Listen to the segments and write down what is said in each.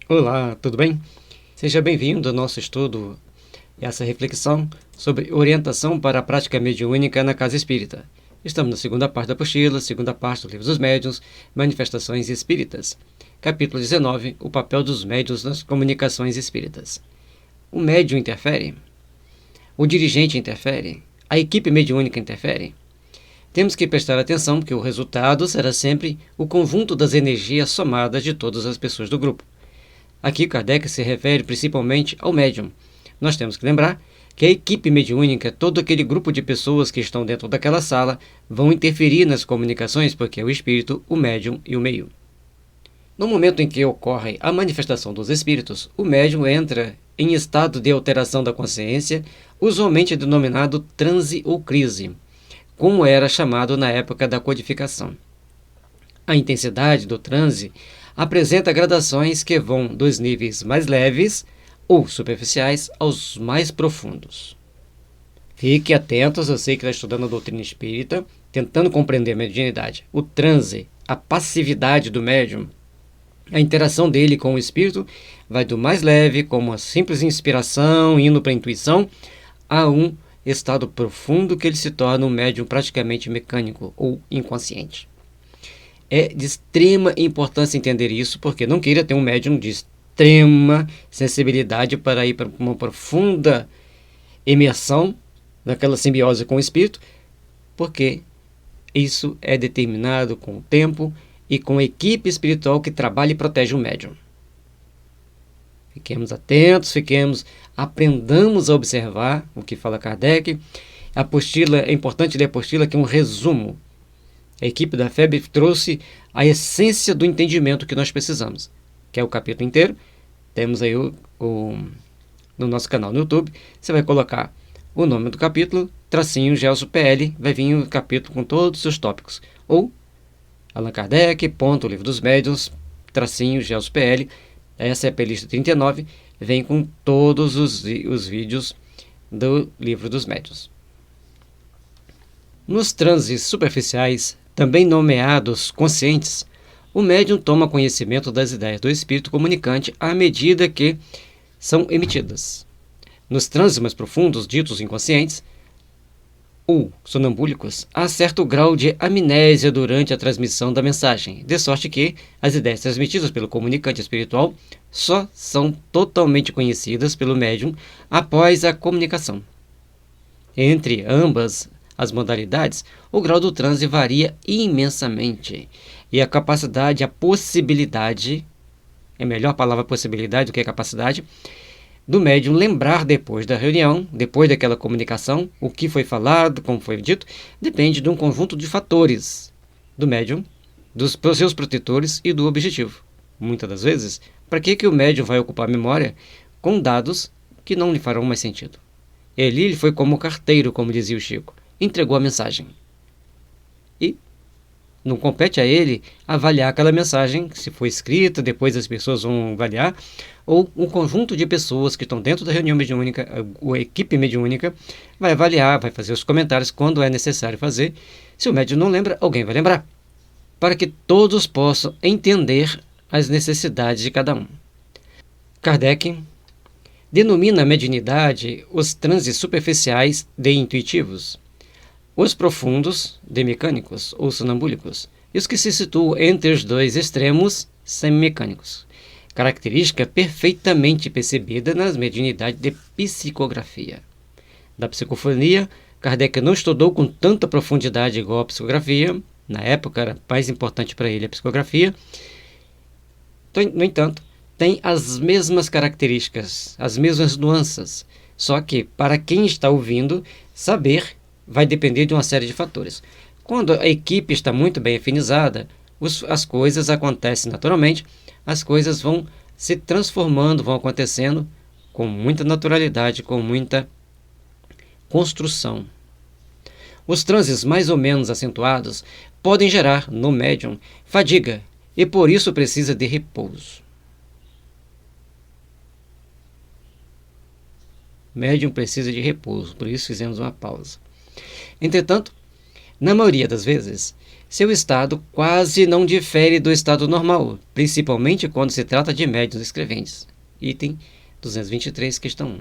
Olá, tudo bem? Seja bem-vindo ao nosso estudo e essa reflexão sobre orientação para a prática mediúnica na Casa Espírita. Estamos na segunda parte da apostila, segunda parte do Livro dos Médiuns, Manifestações Espíritas. Capítulo 19, o papel dos médiuns nas comunicações espíritas. O médium interfere? O dirigente interfere? A equipe mediúnica interfere? Temos que prestar atenção que o resultado será sempre o conjunto das energias somadas de todas as pessoas do grupo. Aqui Kardec se refere principalmente ao médium. Nós temos que lembrar que a equipe mediúnica, todo aquele grupo de pessoas que estão dentro daquela sala, vão interferir nas comunicações, porque é o espírito, o médium e o meio. No momento em que ocorre a manifestação dos espíritos, o médium entra em estado de alteração da consciência, usualmente denominado transe ou crise, como era chamado na época da codificação. A intensidade do transe apresenta gradações que vão dos níveis mais leves ou superficiais aos mais profundos. Fique atentos, eu sei que está estudando a doutrina espírita, tentando compreender a mediunidade. O transe, a passividade do médium, a interação dele com o espírito vai do mais leve, como a simples inspiração, indo para a intuição, a um estado profundo que ele se torna um médium praticamente mecânico ou inconsciente. É de extrema importância entender isso, porque não queira ter um médium de extrema sensibilidade para ir para uma profunda imersão naquela simbiose com o espírito, porque isso é determinado com o tempo e com a equipe espiritual que trabalha e protege o médium. Fiquemos atentos, aprendamos a observar o que fala Kardec. A apostila, é importante ler a apostila, que é um resumo. A equipe da FEB trouxe a essência do entendimento que nós precisamos, que é o capítulo inteiro. Temos aí no nosso canal no YouTube, você vai colocar o nome do capítulo, tracinho Gelson PL, vai vir o capítulo com todos os seus tópicos. Ou Allan Kardec, ponto, Livro dos Médiuns, tracinho Gelson PL, essa é a playlist 39, vem com todos os vídeos do Livro dos Médiuns. Nos transes superficiais, também nomeados conscientes, o médium toma conhecimento das ideias do espírito comunicante à medida que são emitidas. Nos transes mais profundos, ditos inconscientes, ou sonambúlicos, há certo grau de amnésia durante a transmissão da mensagem, de sorte que as ideias transmitidas pelo comunicante espiritual só são totalmente conhecidas pelo médium após a comunicação. Entre ambas as modalidades, o grau do transe varia imensamente, e a capacidade, a possibilidade, é melhor a palavra possibilidade do que a capacidade, do médium lembrar depois da reunião, depois daquela comunicação, o que foi falado, como foi dito, depende de um conjunto de fatores do médium, dos seus protetores e do objetivo. Muitas das vezes, para que o médium vai ocupar a memória com dados que não lhe farão mais sentido? Ele foi como carteiro, como dizia o Chico, entregou a mensagem. E não compete a ele avaliar aquela mensagem, se foi escrita, depois as pessoas vão avaliar, ou um conjunto de pessoas que estão dentro da reunião mediúnica, a equipe mediúnica, vai avaliar, vai fazer os comentários quando é necessário fazer. Se o médium não lembra, alguém vai lembrar, para que todos possam entender as necessidades de cada um. Kardec denomina a mediunidade os transes superficiais de intuitivos, os profundos de mecânicos ou sonambúlicos, e os que se situam entre os dois extremos semimecânicos, característica perfeitamente percebida nas mediunidades de psicografia. Da psicofonia, Kardec não estudou com tanta profundidade igual a psicografia, na época era mais importante para ele a psicografia. No entanto, tem as mesmas características, as mesmas nuances, só que para quem está ouvindo, saber vai depender de uma série de fatores. Quando a equipe está muito bem afinizada, as coisas acontecem naturalmente, as coisas vão se transformando, vão acontecendo com muita naturalidade, com muita construção. Os transes mais ou menos acentuados podem gerar no médium fadiga e por isso precisa de repouso. O médium precisa de repouso, por isso fizemos uma pausa. Entretanto, na maioria das vezes, Seu estado quase não difere do estado normal, principalmente quando se trata de médiuns escreventes. Item 223, questão 1.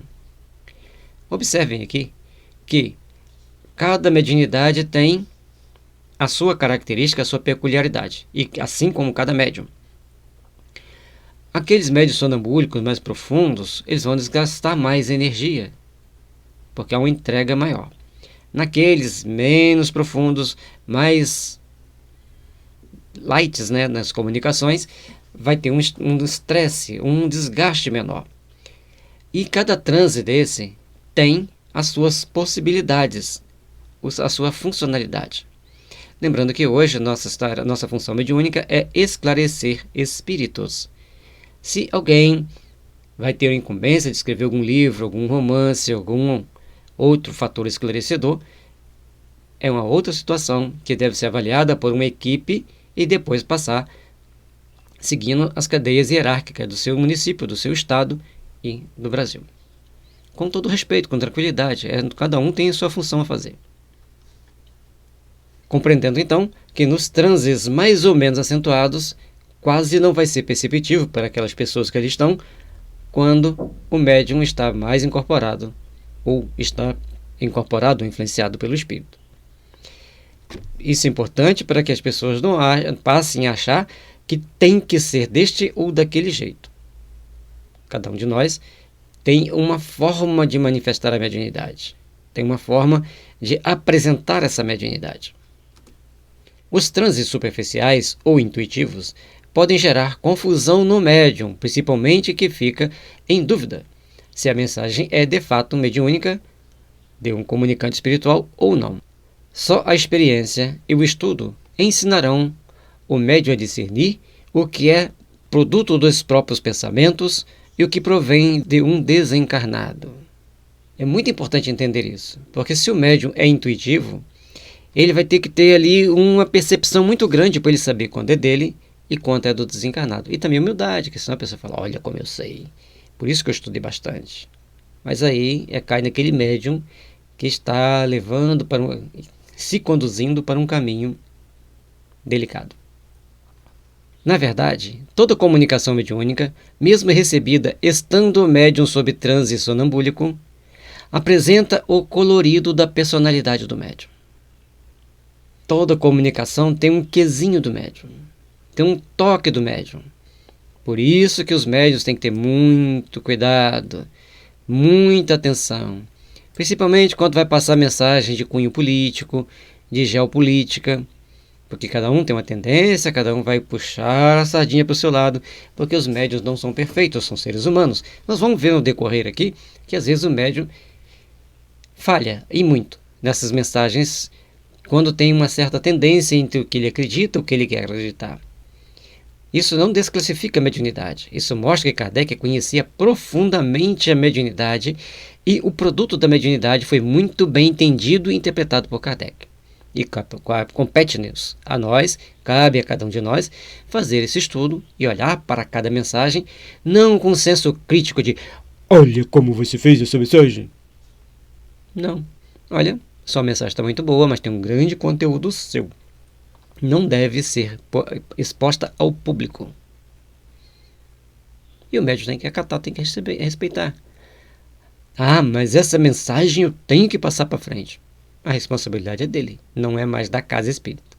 Observem aqui que cada mediunidade tem a sua característica, a sua peculiaridade, e assim como cada médium. Aqueles médiuns sonambúlicos mais profundos, eles vão desgastar mais energia, porque há uma entrega maior. Naqueles menos profundos, mais lights, nas comunicações, vai ter um estresse, um desgaste menor. E cada transe desse tem as suas possibilidades, a sua funcionalidade. Lembrando que hoje nossa função mediúnica é esclarecer espíritos. Se alguém vai ter a incumbência de escrever algum livro, algum romance, algum outro fator esclarecedor, é uma outra situação que deve ser avaliada por uma equipe e depois passar seguindo as cadeias hierárquicas do seu município, do seu estado e do Brasil. Com todo respeito, com tranquilidade, cada um tem a sua função a fazer. Compreendendo então que nos transes mais ou menos acentuados, quase não vai ser perceptível para aquelas pessoas que ali estão quando o médium está mais incorporado ou está incorporado ou influenciado pelo espírito. Isso é importante para que as pessoas não passem a achar que tem que ser deste ou daquele jeito. Cada um de nós tem uma forma de manifestar a mediunidade, tem uma forma de apresentar essa mediunidade. Os transes superficiais ou intuitivos podem gerar confusão no médium, principalmente que fica em dúvida se a mensagem é de fato mediúnica, de um comunicante espiritual ou não. Só a experiência e o estudo ensinarão o médium a discernir o que é produto dos próprios pensamentos e o que provém de um desencarnado. É muito importante entender isso, porque se o médium é intuitivo, ele vai ter que ter ali uma percepção muito grande para ele saber quando é dele e quando é do desencarnado. E também humildade, que senão a pessoa fala, olha como eu sei, por isso que eu estudei bastante. Mas aí cai naquele médium que está se conduzindo para um caminho delicado. Na verdade, toda comunicação mediúnica, mesmo recebida estando o médium sob transe sonambúlico, apresenta o colorido da personalidade do médium. Toda comunicação tem um quezinho do médium, tem um toque do médium. Por isso que os médiuns têm que ter muito cuidado, muita atenção, principalmente quando vai passar mensagem de cunho político, de geopolítica, porque cada um tem uma tendência, cada um vai puxar a sardinha para o seu lado, porque os médiuns não são perfeitos, são seres humanos. Nós vamos ver no decorrer aqui que às vezes o médium falha, e muito, nessas mensagens, quando tem uma certa tendência entre o que ele acredita e o que ele quer acreditar. Isso não desclassifica a mediunidade. Isso mostra que Kardec conhecia profundamente a mediunidade e o produto da mediunidade foi muito bem entendido e interpretado por Kardec. E compete-nos a nós, cabe a cada um de nós, fazer esse estudo e olhar para cada mensagem, não com senso crítico de olha como você fez essa mensagem. Não, olha, sua mensagem está muito boa, mas tem um grande conteúdo seu. Não deve ser exposta ao público. E o médium tem que acatar, tem que respeitar. Ah, mas essa mensagem eu tenho que passar para frente. A responsabilidade é dele, não é mais da casa espírita.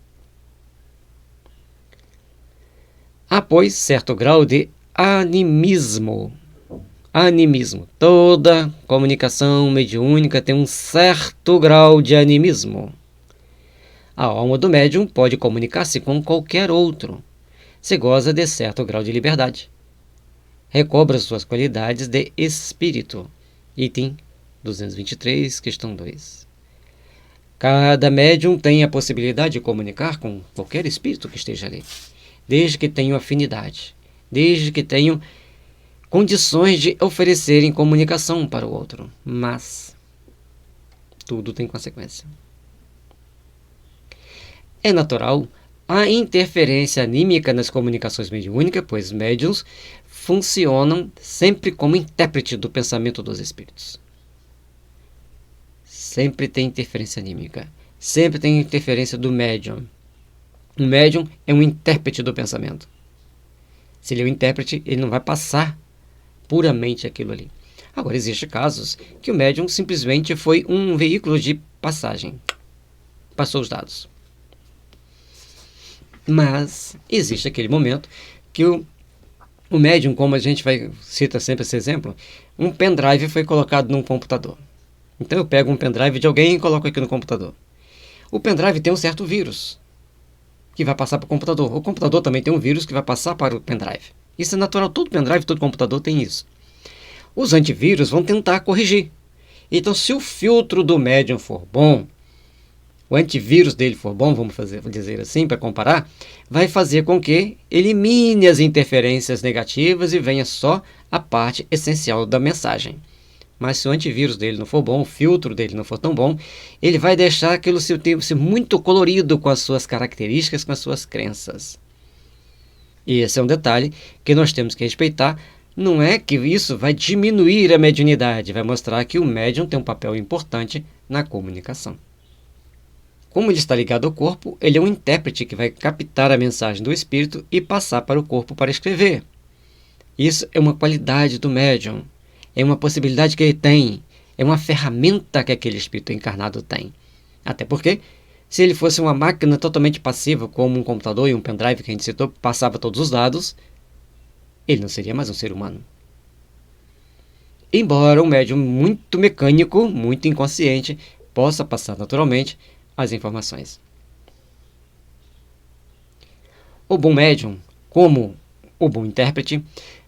Há, pois, certo grau de animismo. Toda comunicação mediúnica tem um certo grau de animismo. A alma do médium pode comunicar-se com qualquer outro, se goza de certo grau de liberdade. Recobra suas qualidades de espírito. Item 223, questão 2. Cada médium tem a possibilidade de comunicar com qualquer espírito que esteja ali, desde que tenham afinidade, desde que tenham condições de oferecerem comunicação para o outro. Mas tudo tem consequência. É natural a interferência anímica nas comunicações mediúnicas, pois médiuns funcionam sempre como intérprete do pensamento dos espíritos. Sempre tem interferência anímica, sempre tem interferência do médium. Um médium é um intérprete do pensamento. Se ele é um intérprete, ele não vai passar puramente aquilo ali. Agora, existem casos que o médium simplesmente foi um veículo de passagem. Passou os dados. Mas existe aquele momento que o médium, como a gente cita sempre esse exemplo, um pendrive foi colocado num computador. Então eu pego um pendrive de alguém e coloco aqui no computador. O pendrive tem um certo vírus que vai passar para o computador. O computador também tem um vírus que vai passar para o pendrive. Isso é natural, todo pendrive, todo computador tem isso. Os antivírus vão tentar corrigir. Então, se o filtro do médium for bom, o antivírus dele for bom, vamos dizer assim, para comparar, vai fazer com que elimine as interferências negativas e venha só a parte essencial da mensagem. Mas se o antivírus dele não for bom, o filtro dele não for tão bom, ele vai deixar aquilo ser muito colorido com as suas características, com as suas crenças. E esse é um detalhe que nós temos que respeitar. Não é que isso vai diminuir a mediunidade, vai mostrar que o médium tem um papel importante na comunicação. Como ele está ligado ao corpo, ele é um intérprete que vai captar a mensagem do espírito e passar para o corpo para escrever. Isso é uma qualidade do médium. É uma possibilidade que ele tem, é uma ferramenta que aquele espírito encarnado tem. Até porque, se ele fosse uma máquina totalmente passiva, como um computador e um pendrive que a gente citou, passava todos os dados, ele não seria mais um ser humano. Embora um médium muito mecânico, muito inconsciente, possa passar naturalmente as informações. O bom médium, como o bom intérprete,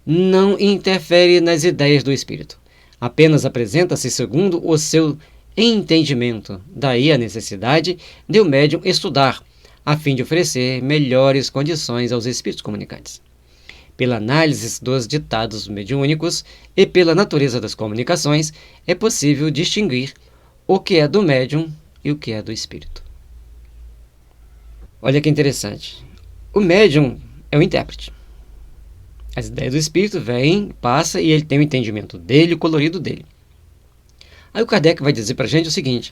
não interfere nas ideias do espírito. Apenas apresenta-se segundo o seu entendimento. Daí a necessidade de o médium estudar, a fim de oferecer melhores condições aos espíritos comunicantes. Pela análise dos ditados mediúnicos e pela natureza das comunicações, é possível distinguir o que é do médium e o que é do espírito. Olha que interessante. O médium é o intérprete. As ideias do espírito vêm, passa e ele tem o entendimento dele, o colorido dele. Aí o Kardec vai dizer para a gente o seguinte: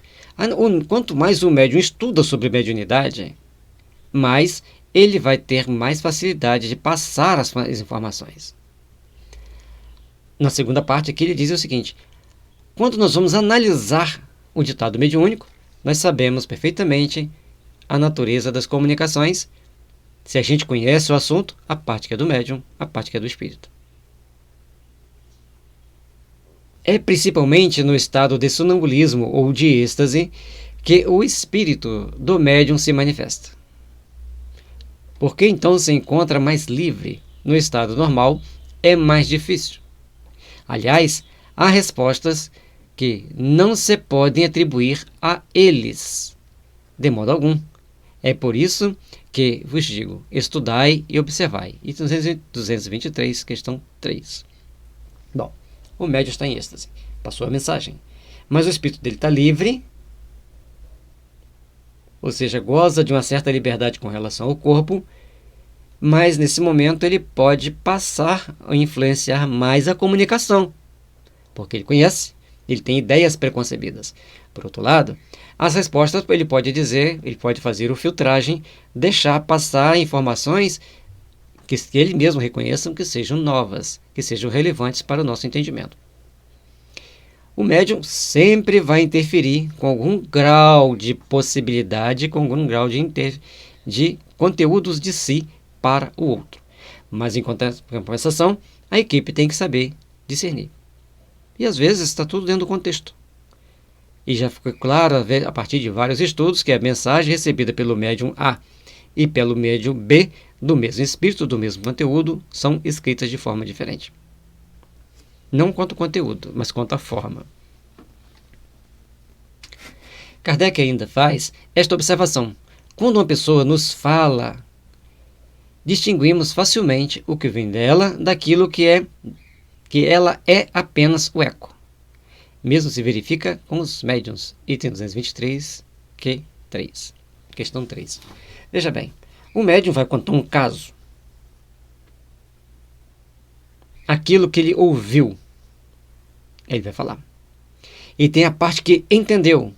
quanto mais o médium estuda sobre mediunidade, mais ele vai ter mais facilidade de passar as informações. Na segunda parte aqui ele diz o seguinte: quando nós vamos analisar o ditado mediúnico, nós sabemos perfeitamente a natureza das comunicações. Se a gente conhece o assunto, a parte que é do médium, a parte que é do espírito. É principalmente no estado de sonambulismo ou de êxtase que o espírito do médium se manifesta. Porque então se encontra mais livre. No estado normal é mais difícil. Aliás, há respostas que não se podem atribuir a eles, de modo algum. É por isso que vos digo, estudai e observai. E 223, questão 3. Bom, o médium está em êxtase, passou a mensagem. Mas o espírito dele está livre, ou seja, goza de uma certa liberdade com relação ao corpo, mas nesse momento ele pode passar a influenciar mais a comunicação, porque ele conhece, ele tem ideias preconcebidas. Por outro lado, as respostas ele pode dizer, ele pode fazer o filtragem, deixar passar informações que ele mesmo reconheça que sejam novas, que sejam relevantes para o nosso entendimento. O médium sempre vai interferir com algum grau de possibilidade, com algum grau de conteúdos de si para o outro. Mas em compensação, a equipe tem que saber discernir. E às vezes está tudo dentro do contexto. E já ficou claro a partir de vários estudos que a mensagem recebida pelo médium A e pelo médium B, do mesmo espírito, do mesmo conteúdo, são escritas de forma diferente. Não quanto o conteúdo, mas quanto a forma. Kardec ainda faz esta observação. Quando uma pessoa nos fala, distinguimos facilmente o que vem dela daquilo que ela é apenas o eco. Mesmo se verifica com os médiuns. Item 223, Q3. Questão 3. Veja bem, o médium vai contar um caso. Aquilo que ele ouviu, ele vai falar. E tem a parte que entendeu,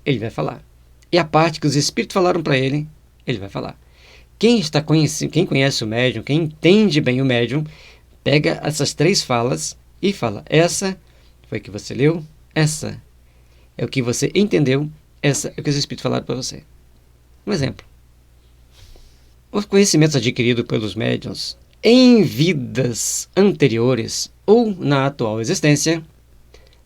ele vai falar. E a parte que os espíritos falaram para ele, ele vai falar. Quem conhece o médium, quem entende bem o médium, pega essas 3 falas e fala: essa foi o que você leu, essa é o que você entendeu, essa é o que os espíritos falaram para você. Um exemplo. Os conhecimentos adquiridos pelos médiuns em vidas anteriores ou na atual existência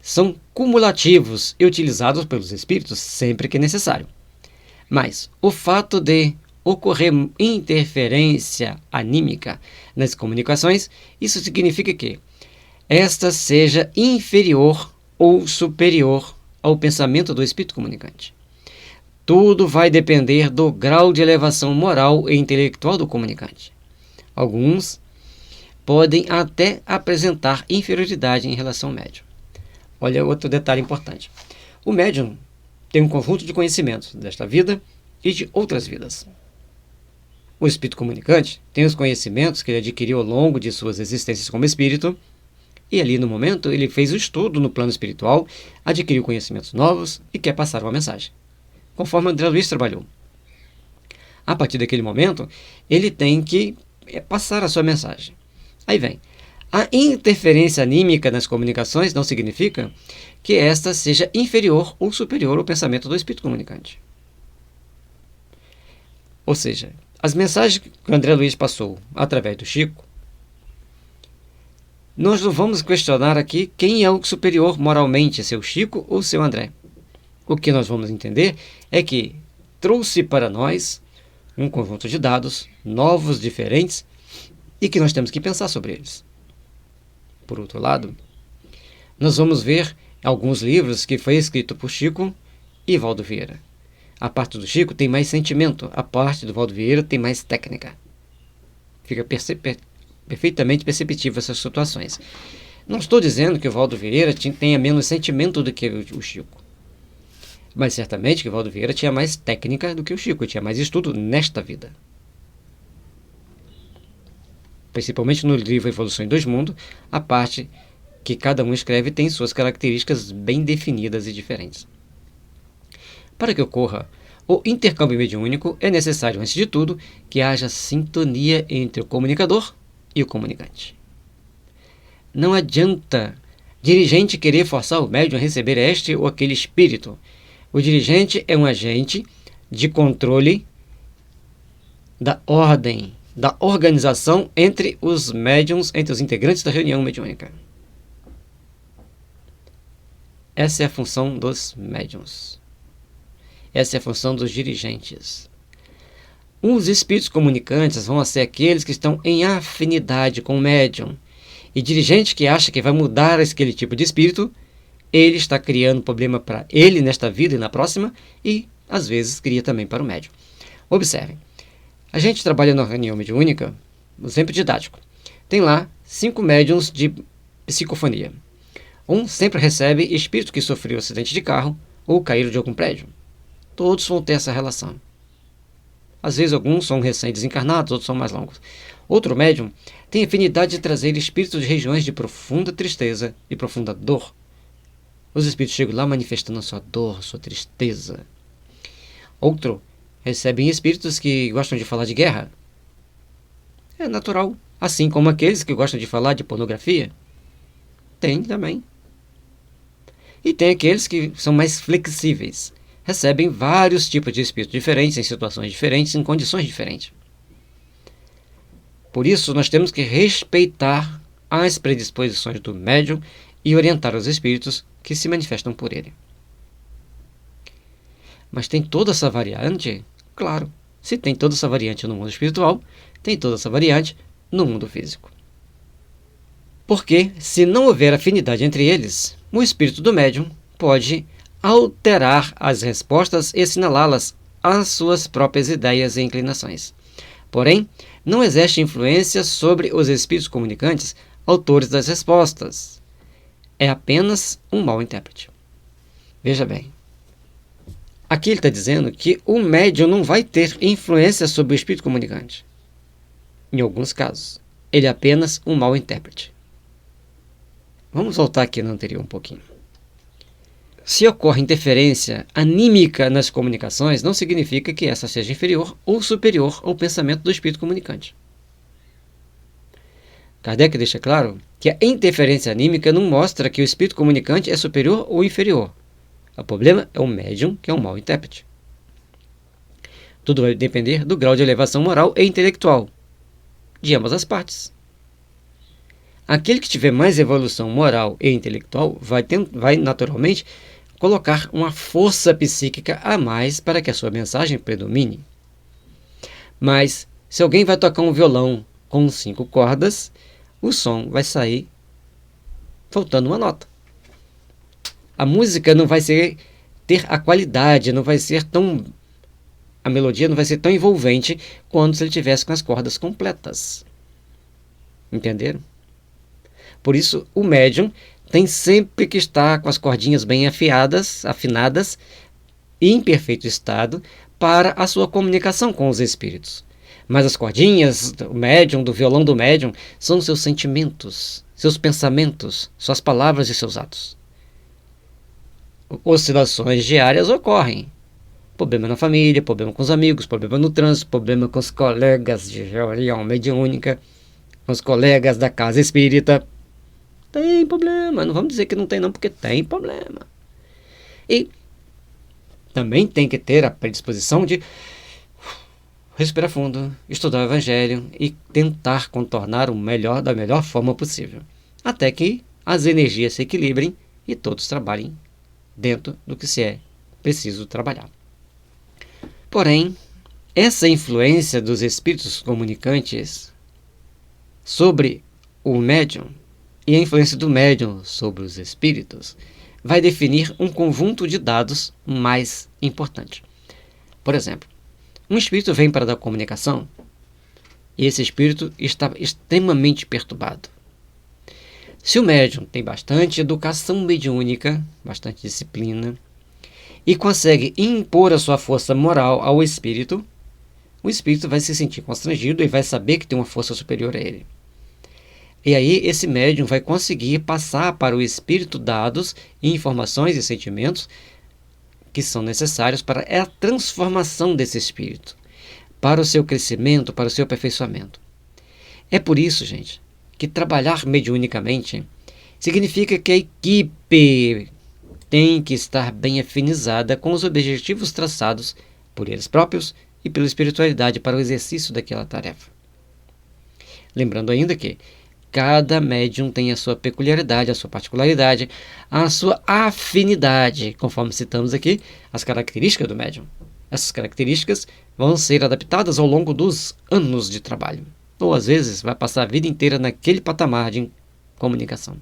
são cumulativos e utilizados pelos espíritos sempre que necessário. Mas o fato de ocorrer interferência anímica nas comunicações, isso significa que esta seja inferior ou superior ao pensamento do espírito comunicante. Tudo vai depender do grau de elevação moral e intelectual do comunicante. Alguns podem até apresentar inferioridade em relação ao médium. Olha outro detalhe importante. O médium tem um conjunto de conhecimentos desta vida e de outras vidas. O espírito comunicante tem os conhecimentos que ele adquiriu ao longo de suas existências como espírito, e ali no momento ele fez o estudo no plano espiritual, adquiriu conhecimentos novos e quer passar uma mensagem, conforme André Luiz trabalhou. A partir daquele momento, ele tem que passar a sua mensagem. Aí vem. A interferência anímica nas comunicações não significa que esta seja inferior ou superior ao pensamento do espírito comunicante. Ou seja, as mensagens que o André Luiz passou através do Chico, nós não vamos questionar aqui quem é o superior moralmente, seu Chico ou seu André. O que nós vamos entender é que trouxe para nós um conjunto de dados novos, diferentes, e que nós temos que pensar sobre eles. Por outro lado, nós vamos ver alguns livros que foi escrito por Chico e Valdo Vieira. A parte do Chico tem mais sentimento, a parte do Valdo Vieira tem mais técnica. Fica perfeitamente perceptível essas situações. Não estou dizendo que o Valdo Vieira tenha menos sentimento do que o Chico. Mas certamente que o Valdo Vieira tinha mais técnica do que o Chico, tinha mais estudo nesta vida. Principalmente no livro Evolução em Dois Mundos, a parte que cada um escreve tem suas características bem definidas e diferentes. Para que ocorra o intercâmbio mediúnico, é necessário, antes de tudo, que haja sintonia entre o comunicador e o comunicante. Não adianta dirigente querer forçar o médium a receber este ou aquele espírito. O dirigente é um agente de controle da ordem, da organização entre os médiums, entre os integrantes da reunião mediúnica. Essa é a função dos médiums. Essa é a função dos dirigentes. Os espíritos comunicantes vão ser aqueles que estão em afinidade com o médium. E dirigente que acha que vai mudar aquele tipo de espírito, ele está criando problema para ele nesta vida e na próxima, e às vezes cria também para o médium. Observem, a gente trabalha na reunião mediúnica, no exemplo didático. Tem lá 5 médiums de psicofonia. Um sempre recebe espírito que sofreu acidente de carro ou caíram de algum prédio. Todos vão ter essa relação. Às vezes alguns são recém-desencarnados, outros são mais longos. Outro médium tem afinidade de trazer espíritos de regiões de profunda tristeza e profunda dor. Os espíritos chegam lá manifestando a sua dor, sua tristeza. Outro recebem espíritos que gostam de falar de guerra. É natural. Assim como aqueles que gostam de falar de pornografia. Tem também. E tem aqueles que são mais flexíveis. Recebem vários tipos de espíritos diferentes, em situações diferentes, em condições diferentes. Por isso, nós temos que respeitar as predisposições do médium e orientar os espíritos que se manifestam por ele. Mas tem toda essa variante? Claro. Se tem toda essa variante no mundo espiritual, tem toda essa variante no mundo físico. Porque, se não houver afinidade entre eles, o espírito do médium pode alterar as respostas e assinalá-las às suas próprias ideias e inclinações. Porém, não exerce influência sobre os espíritos comunicantes, autores das respostas. É apenas um mau intérprete. Veja bem. Aqui ele está dizendo que o médium não vai ter influência sobre o espírito comunicante. Em alguns casos, ele é apenas um mau intérprete. Vamos voltar aqui no anterior um pouquinho. Se ocorre interferência anímica nas comunicações, não significa que essa seja inferior ou superior ao pensamento do espírito comunicante. Kardec deixa claro que a interferência anímica não mostra que o espírito comunicante é superior ou inferior. O problema é o médium, que é um mau intérprete. Tudo vai depender do grau de elevação moral e intelectual de ambas as partes. Aquele que tiver mais evolução moral e intelectual vai naturalmente colocar uma força psíquica a mais para que a sua mensagem predomine. Mas se alguém vai tocar um violão com 5 cordas, o som vai sair faltando uma nota. A música não vai ter a qualidade, a melodia não vai ser tão envolvente quanto se ele tivesse com as cordas completas. Entenderam? Por isso, o médium tem sempre que estar com as cordinhas bem afinadas e em perfeito estado para a sua comunicação com os espíritos. Mas as cordinhas do médium, do violão do médium, são seus sentimentos, seus pensamentos, suas palavras e seus atos. Oscilações diárias ocorrem. Problema na família, problema com os amigos, problema no trânsito, problema com os colegas de reunião mediúnica, com os colegas da casa espírita. Tem problema, não vamos dizer que não tem não, porque tem problema. E também tem que ter a predisposição de respirar fundo, estudar o Evangelho e tentar contornar da melhor forma possível, até que as energias se equilibrem e todos trabalhem dentro do que se é preciso trabalhar. Porém, essa influência dos espíritos comunicantes sobre o médium e a influência do médium sobre os espíritos vai definir um conjunto de dados mais importante. Por exemplo, um espírito vem para dar comunicação e esse espírito está extremamente perturbado. Se o médium tem bastante educação mediúnica, bastante disciplina, e consegue impor a sua força moral ao espírito, o espírito vai se sentir constrangido e vai saber que tem uma força superior a ele. E aí esse médium vai conseguir passar para o espírito dados, informações e sentimentos que são necessários para a transformação desse espírito, para o seu crescimento, para o seu aperfeiçoamento. É por isso, gente, que trabalhar mediunicamente significa que a equipe tem que estar bem afinizada com os objetivos traçados por eles próprios e pela espiritualidade para o exercício daquela tarefa. Lembrando ainda que cada médium tem a sua peculiaridade, a sua particularidade, a sua afinidade, conforme citamos aqui, as características do médium. Essas características vão ser adaptadas ao longo dos anos de trabalho, ou às vezes vai passar a vida inteira naquele patamar de comunicação.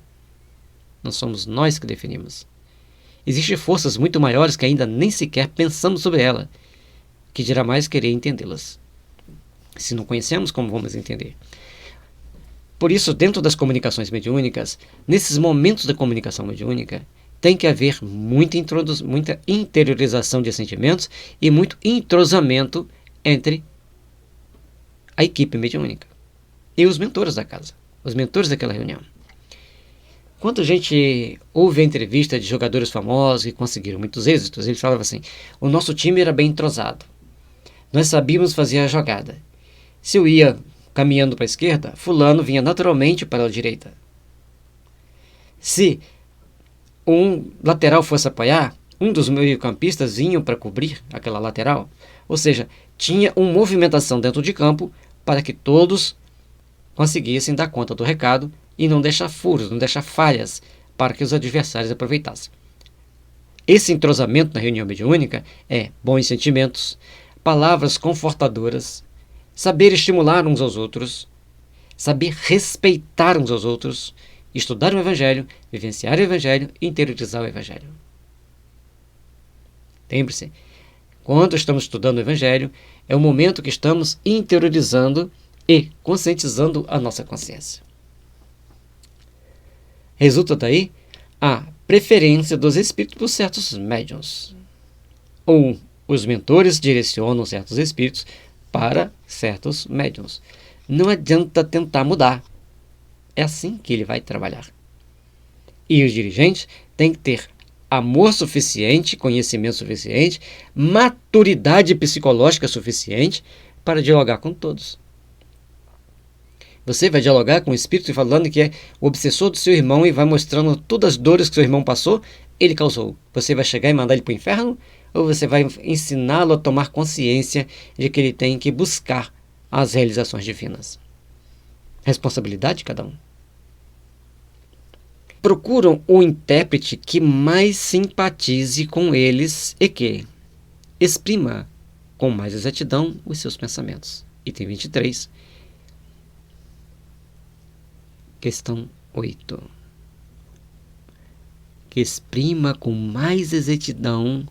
Não somos nós que definimos. Existem forças muito maiores que ainda nem sequer pensamos sobre ela, que dirá mais querer entendê-las. Se não conhecemos, como vamos entender? Por isso, dentro das comunicações mediúnicas, nesses momentos da comunicação mediúnica, tem que haver muita interiorização de sentimentos e muito entrosamento entre a equipe mediúnica e os mentores da casa, os mentores daquela reunião. Quando a gente ouve a entrevista de jogadores famosos que conseguiram muitos êxitos, eles falavam assim: o nosso time era bem entrosado, nós sabíamos fazer a jogada. Se eu ia caminhando para a esquerda, fulano vinha naturalmente para a direita. Se um lateral fosse apoiar, um dos meio-campistas vinha para cobrir aquela lateral. Ou seja, tinha uma movimentação dentro de campo para que todos conseguissem dar conta do recado e não deixar furos, não deixar falhas para que os adversários aproveitassem. Esse entrosamento na reunião mediúnica é bons sentimentos, palavras confortadoras, saber estimular uns aos outros, saber respeitar uns aos outros, estudar o Evangelho, vivenciar o Evangelho e interiorizar o Evangelho. Lembre-se, quando estamos estudando o Evangelho, é o momento que estamos interiorizando e conscientizando a nossa consciência. Resulta daí a preferência dos espíritos por certos médiuns. Ou os mentores direcionam certos espíritos para certos médiuns. Não adianta tentar mudar. É assim que ele vai trabalhar. E os dirigentes têm que ter amor suficiente, conhecimento suficiente, maturidade psicológica suficiente para dialogar com todos. Você vai dialogar com o espírito falando que é o obsessor do seu irmão e vai mostrando todas as dores que seu irmão passou, ele causou. Você vai chegar e mandar ele para o inferno? Ou você vai ensiná-lo a tomar consciência de que ele tem que buscar as realizações divinas? Responsabilidade de cada um. Procuram o intérprete que mais simpatize com eles e que exprima com mais exatidão os seus pensamentos. Item 23. Questão 8. Que exprima com mais exatidão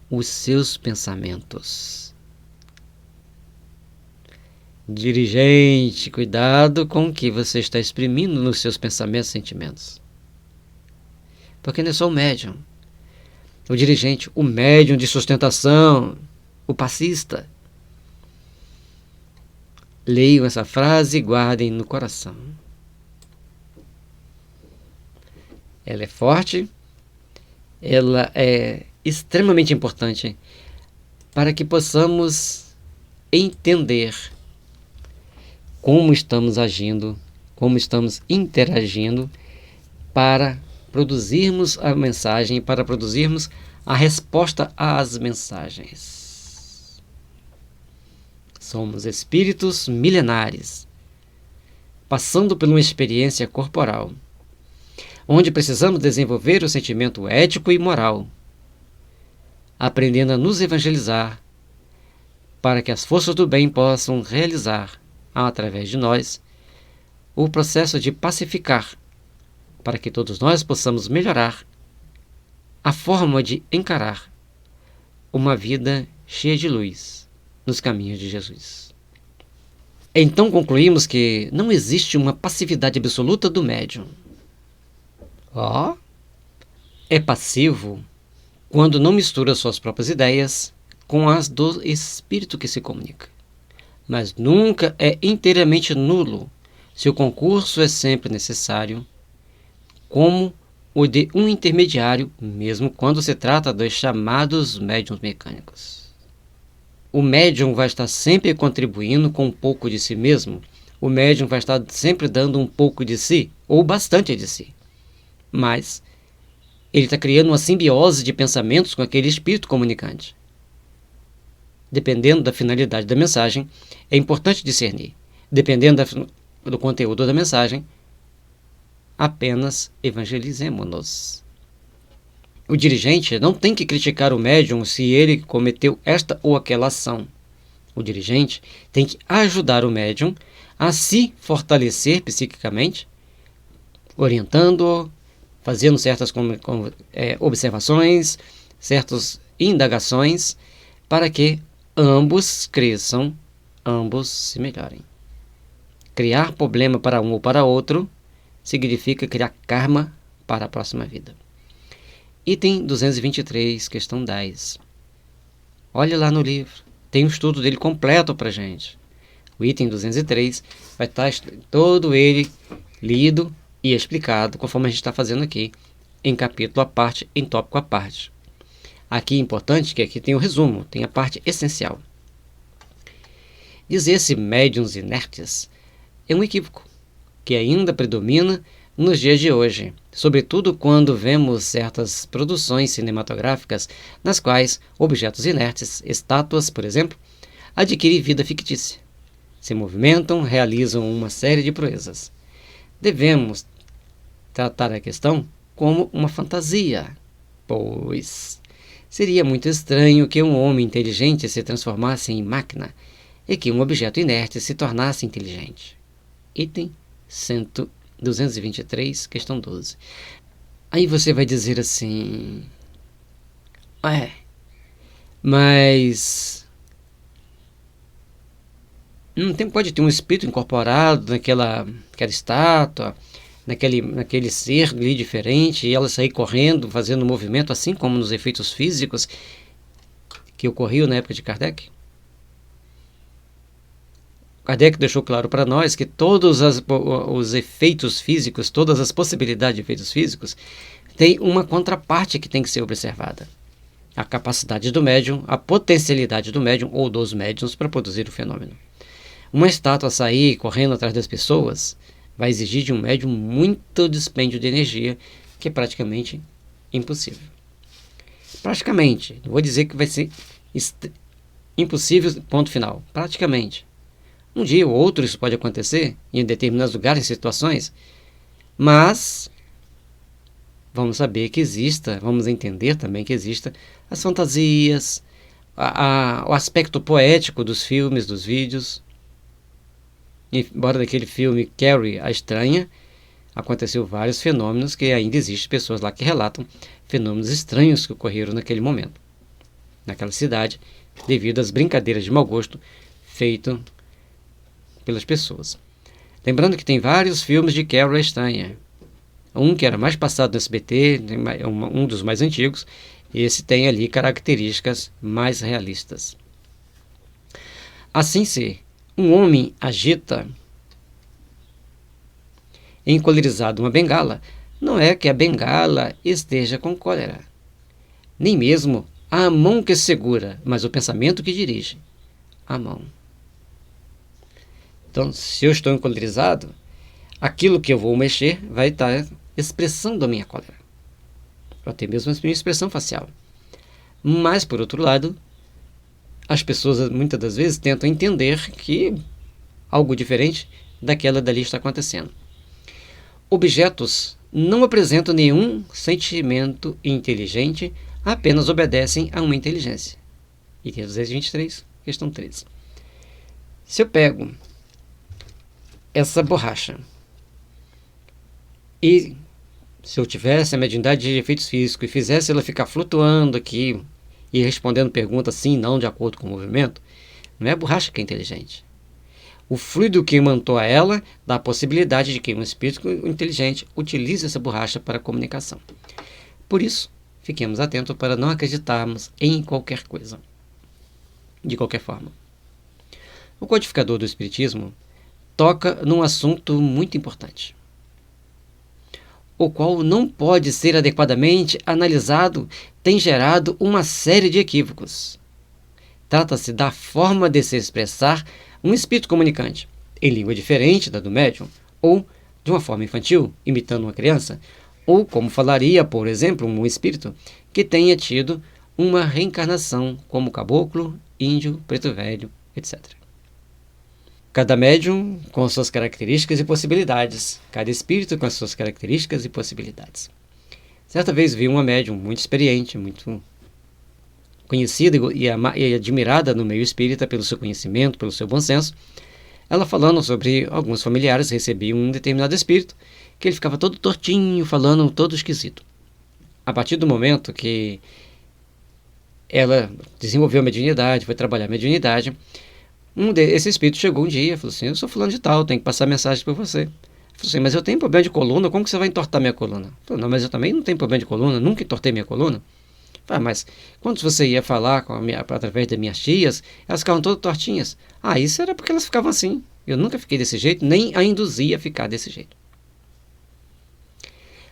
os seus pensamentos. Dirigente, cuidado com o que você está exprimindo nos seus pensamentos e sentimentos. Porque não é só o médium. O dirigente, o médium de sustentação, o passista. Leiam essa frase e guardem no coração. Ela é forte, ela é extremamente importante para que possamos entender como estamos agindo, como estamos interagindo para produzirmos a mensagem, para produzirmos a resposta às mensagens. Somos espíritos milenares, passando por uma experiência corporal, onde precisamos desenvolver o sentimento ético e moral, aprendendo a nos evangelizar, para que as forças do bem possam realizar, através de nós, o processo de pacificar, para que todos nós possamos melhorar a forma de encarar uma vida cheia de luz nos caminhos de Jesus. Então concluímos que não existe uma passividade absoluta do médium. É passivo quando não mistura suas próprias ideias com as do espírito que se comunica. Mas nunca é inteiramente nulo se o concurso é sempre necessário, como o de um intermediário, mesmo quando se trata dos chamados médiuns mecânicos. O médium vai estar sempre contribuindo com um pouco de si mesmo. O médium vai estar sempre dando um pouco de si, ou bastante de si. Mas ele está criando uma simbiose de pensamentos com aquele espírito comunicante. Dependendo da finalidade da mensagem, é importante discernir. Dependendo do conteúdo da mensagem, apenas evangelizemo-nos. O dirigente não tem que criticar o médium se ele cometeu esta ou aquela ação. O dirigente tem que ajudar o médium a se fortalecer psiquicamente, orientando-o, fazendo certas observações, certas indagações, para que ambos cresçam, ambos se melhorem. Criar problema para um ou para outro significa criar karma para a próxima vida. Item 223, questão 10. Olha lá no livro, tem um estudo dele completo para a gente. O item 203 vai estar todo ele lido e explicado, conforme a gente está fazendo aqui, em capítulo à parte, em tópico à parte. Aqui é importante que aqui tem o resumo, tem a parte essencial. Dizer-se médiuns inertes é um equívoco que ainda predomina nos dias de hoje, sobretudo quando vemos certas produções cinematográficas nas quais objetos inertes, estátuas, por exemplo, adquirem vida fictícia, se movimentam, realizam uma série de proezas. Devemos tratar a questão como uma fantasia, pois seria muito estranho que um homem inteligente se transformasse em máquina e que um objeto inerte se tornasse inteligente. Item 223, questão 12. Aí você vai dizer assim, mas pode ter um espírito incorporado naquela estátua, naquele ser ali diferente, e ela sair correndo, fazendo movimento, assim como nos efeitos físicos que ocorriam na época de Kardec? Kardec deixou claro para nós que todos os efeitos físicos, todas as possibilidades de efeitos físicos, tem uma contraparte que tem que ser observada: a capacidade do médium, a potencialidade do médium ou dos médiums para produzir o fenômeno. Uma estátua sair correndo atrás das pessoas vai exigir de um médium muito dispêndio de energia, que é praticamente impossível. Praticamente, não vou dizer que vai ser impossível, ponto final. Praticamente. Um dia ou outro isso pode acontecer, em determinados lugares, em situações, mas vamos saber que exista, vamos entender também que exista as fantasias, o aspecto poético dos filmes, dos vídeos. Embora daquele filme Carrie, a Estranha, aconteceu vários fenômenos que ainda existem pessoas lá que relatam fenômenos estranhos que ocorreram naquele momento, naquela cidade, devido às brincadeiras de mau gosto feitas pelas pessoas. Lembrando que tem vários filmes de Carrie a Estranha. Um que era mais passado no SBT, um dos mais antigos, e esse tem ali características mais realistas. Assim se um homem agita encolerizado uma bengala, não é que a bengala esteja com cólera, nem mesmo a mão que segura, mas o pensamento que dirige a mão. Então, se eu estou encolerizado, aquilo que eu vou mexer vai estar expressão da minha cólera, ou até mesmo a minha expressão facial. Mas, por outro lado, as pessoas muitas das vezes tentam entender que algo diferente daquela dali está acontecendo. Objetos não apresentam nenhum sentimento inteligente, apenas obedecem a uma inteligência. Item 223, questão 13. Se eu pego essa borracha e se eu tivesse a mediunidade de efeitos físicos e fizesse ela ficar flutuando aqui e respondendo perguntas sim, não, de acordo com o movimento, não é a borracha que é inteligente. O fluido que mantou a ela dá a possibilidade de que um espírito inteligente utilize essa borracha para comunicação. Por isso, fiquemos atentos para não acreditarmos em qualquer coisa. De qualquer forma. O codificador do Espiritismo toca num assunto muito importante, o qual não pode ser adequadamente analisado, tem gerado uma série de equívocos. Trata-se da forma de se expressar um espírito comunicante, em língua diferente da do médium, ou de uma forma infantil, imitando uma criança, ou como falaria, por exemplo, um espírito que tenha tido uma reencarnação como caboclo, índio, preto velho, etc. Cada médium com suas características e possibilidades, cada espírito com as suas características e possibilidades. Certa vez vi uma médium muito experiente, muito conhecida e admirada no meio espírita pelo seu conhecimento, pelo seu bom senso, ela falando sobre alguns familiares recebiam um determinado espírito que ele ficava todo tortinho, falando todo esquisito. A partir do momento que ela desenvolveu a mediunidade, foi trabalhar a mediunidade, esse espírito chegou um dia e falou assim: eu sou fulano de tal, tenho que passar mensagem para você. Ele falou assim: mas eu tenho problema de coluna, como que você vai entortar minha coluna? Eu falei: não, mas eu também não tenho problema de coluna, nunca entortei minha coluna. Mas quando você ia falar através das minhas tias, elas ficavam todas tortinhas. Isso era porque elas ficavam assim. Eu nunca fiquei desse jeito, nem a induzia a ficar desse jeito.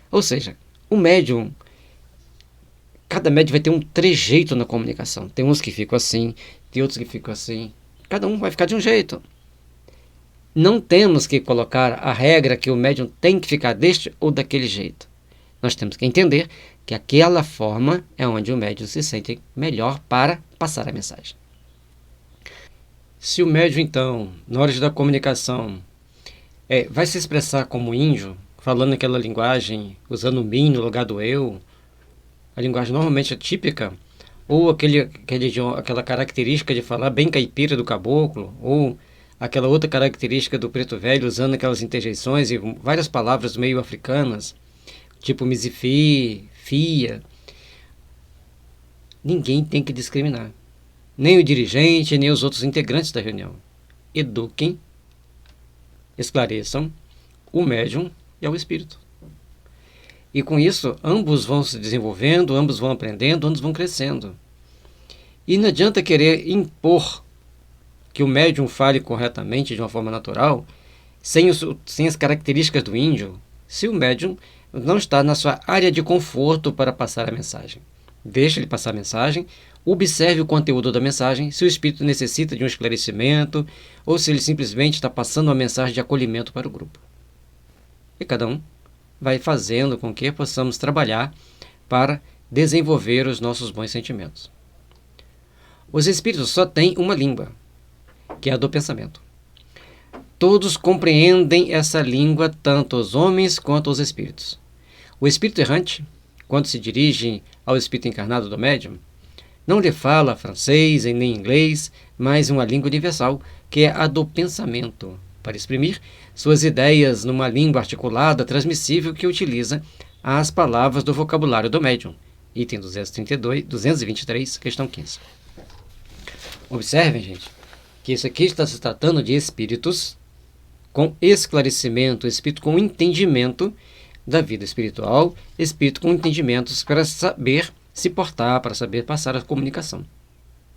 Ou seja, o médium, cada médium vai ter um trejeito na comunicação. Tem uns que ficam assim, tem outros que ficam assim. Cada um vai ficar de um jeito. Não temos que colocar a regra que o médium tem que ficar deste ou daquele jeito. Nós temos que entender que aquela forma é onde o médium se sente melhor para passar a mensagem. Se o médium, então, na hora da comunicação, vai se expressar como índio, falando aquela linguagem, usando o mim no lugar do eu, a linguagem normalmente é típica, ou aquela característica de falar bem caipira do caboclo, ou aquela outra característica do preto velho, usando aquelas interjeições e várias palavras meio africanas, tipo misifi, fia. Ninguém tem que discriminar, nem o dirigente, nem os outros integrantes da reunião. Eduquem, esclareçam o médium e o espírito. E com isso, ambos vão se desenvolvendo, ambos vão aprendendo, ambos vão crescendo. E não adianta querer impor que o médium fale corretamente, de uma forma natural, sem as características do índio, se o médium não está na sua área de conforto para passar a mensagem. Deixe ele passar a mensagem, observe o conteúdo da mensagem, se o espírito necessita de um esclarecimento ou se ele simplesmente está passando uma mensagem de acolhimento para o grupo. E cada um vai fazendo com que possamos trabalhar para desenvolver os nossos bons sentimentos. Os espíritos só têm uma língua, que é a do pensamento. Todos compreendem essa língua, tanto os homens quanto os espíritos. O espírito errante, quando se dirige ao espírito encarnado do médium, não lhe fala francês nem inglês, mas uma língua universal, que é a do pensamento, para exprimir suas ideias numa língua articulada, transmissível, que utiliza as palavras do vocabulário do médium. Item 223, questão 15. Observem, gente, que isso aqui está se tratando de espíritos com esclarecimento, espírito com entendimento da vida espiritual, espírito com entendimentos para saber se portar, para saber passar a comunicação.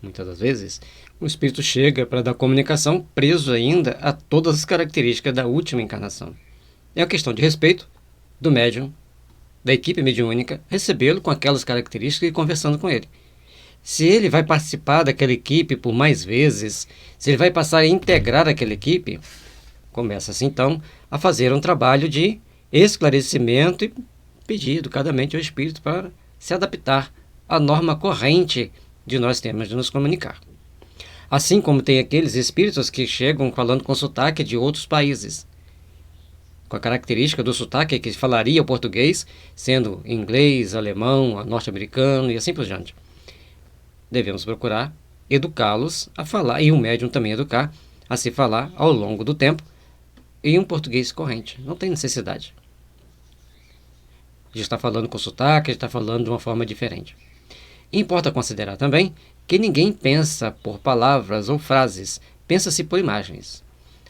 Muitas das vezes, o espírito chega para dar comunicação preso ainda a todas as características da última encarnação. É uma questão de respeito do médium, da equipe mediúnica, recebê-lo com aquelas características e conversando com ele. Se ele vai participar daquela equipe por mais vezes, se ele vai passar a integrar aquela equipe, começa-se então a fazer um trabalho de esclarecimento e pedir educadamente ao espírito para se adaptar à norma corrente de nós termos de nos comunicar. Assim como tem aqueles espíritos que chegam falando com sotaque de outros países, com a característica do sotaque que falaria o português, sendo inglês, alemão, norte-americano e assim por diante. Devemos procurar educá-los a falar, e o médium também educar a se falar ao longo do tempo em um português corrente. Não tem necessidade de estar falando com sotaque, de estar falando de uma forma diferente. Importa considerar também que ninguém pensa por palavras ou frases, pensa-se por imagens.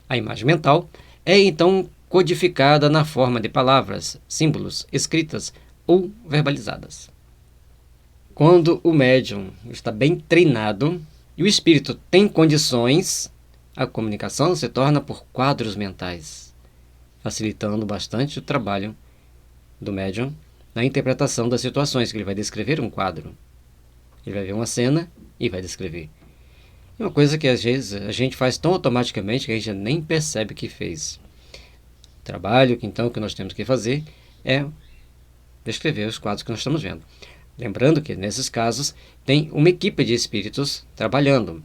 A imagem mental é então codificada na forma de palavras, símbolos, escritas ou verbalizadas. Quando o médium está bem treinado e o espírito tem condições, a comunicação se torna por quadros mentais, facilitando bastante o trabalho do médium na interpretação das situações, que ele vai descrever um quadro. Ele vai ver uma cena e vai descrever. É uma coisa que às vezes a gente faz tão automaticamente que a gente nem percebe que fez. O trabalho que nós temos que fazer é descrever os quadros que nós estamos vendo. Lembrando que nesses casos tem uma equipe de espíritos trabalhando.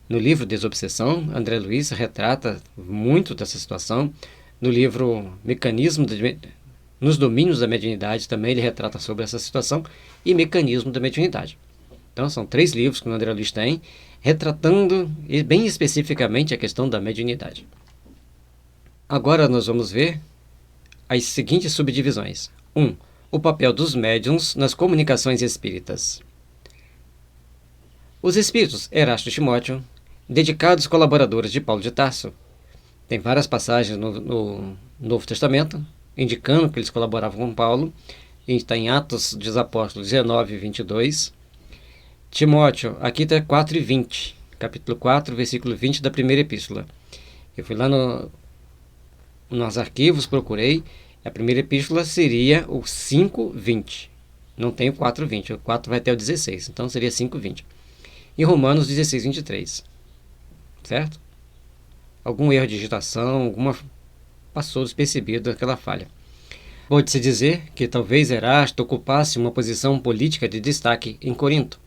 No livro Desobsessão, André Luiz retrata muito dessa situação. No livro Nos Domínios da Mediunidade também ele retrata sobre essa situação e Mecanismo da Mediunidade. Então são 3 livros que o André Luiz tem, retratando bem especificamente a questão da mediunidade. Agora nós vamos ver as seguintes subdivisões. 1. O papel dos médiuns nas comunicações espíritas. Os espíritos Erasto e Timóteo, dedicados colaboradores de Paulo de Tarso, tem várias passagens no Novo Testamento indicando que eles colaboravam com Paulo. Está em Atos dos Apóstolos 19, 22. Timóteo, aqui está 4 e 20, capítulo 4, versículo 20 da primeira epístola. Eu fui lá nos arquivos, procurei. A primeira epístola seria o 5:20. Não tem o 4:20. O 4 vai até o 16. Então seria 5:20. E Romanos 16:23. Certo? Algum erro de digitação, passou despercebido aquela falha. Pode-se dizer que talvez Erasto ocupasse uma posição política de destaque em Corinto,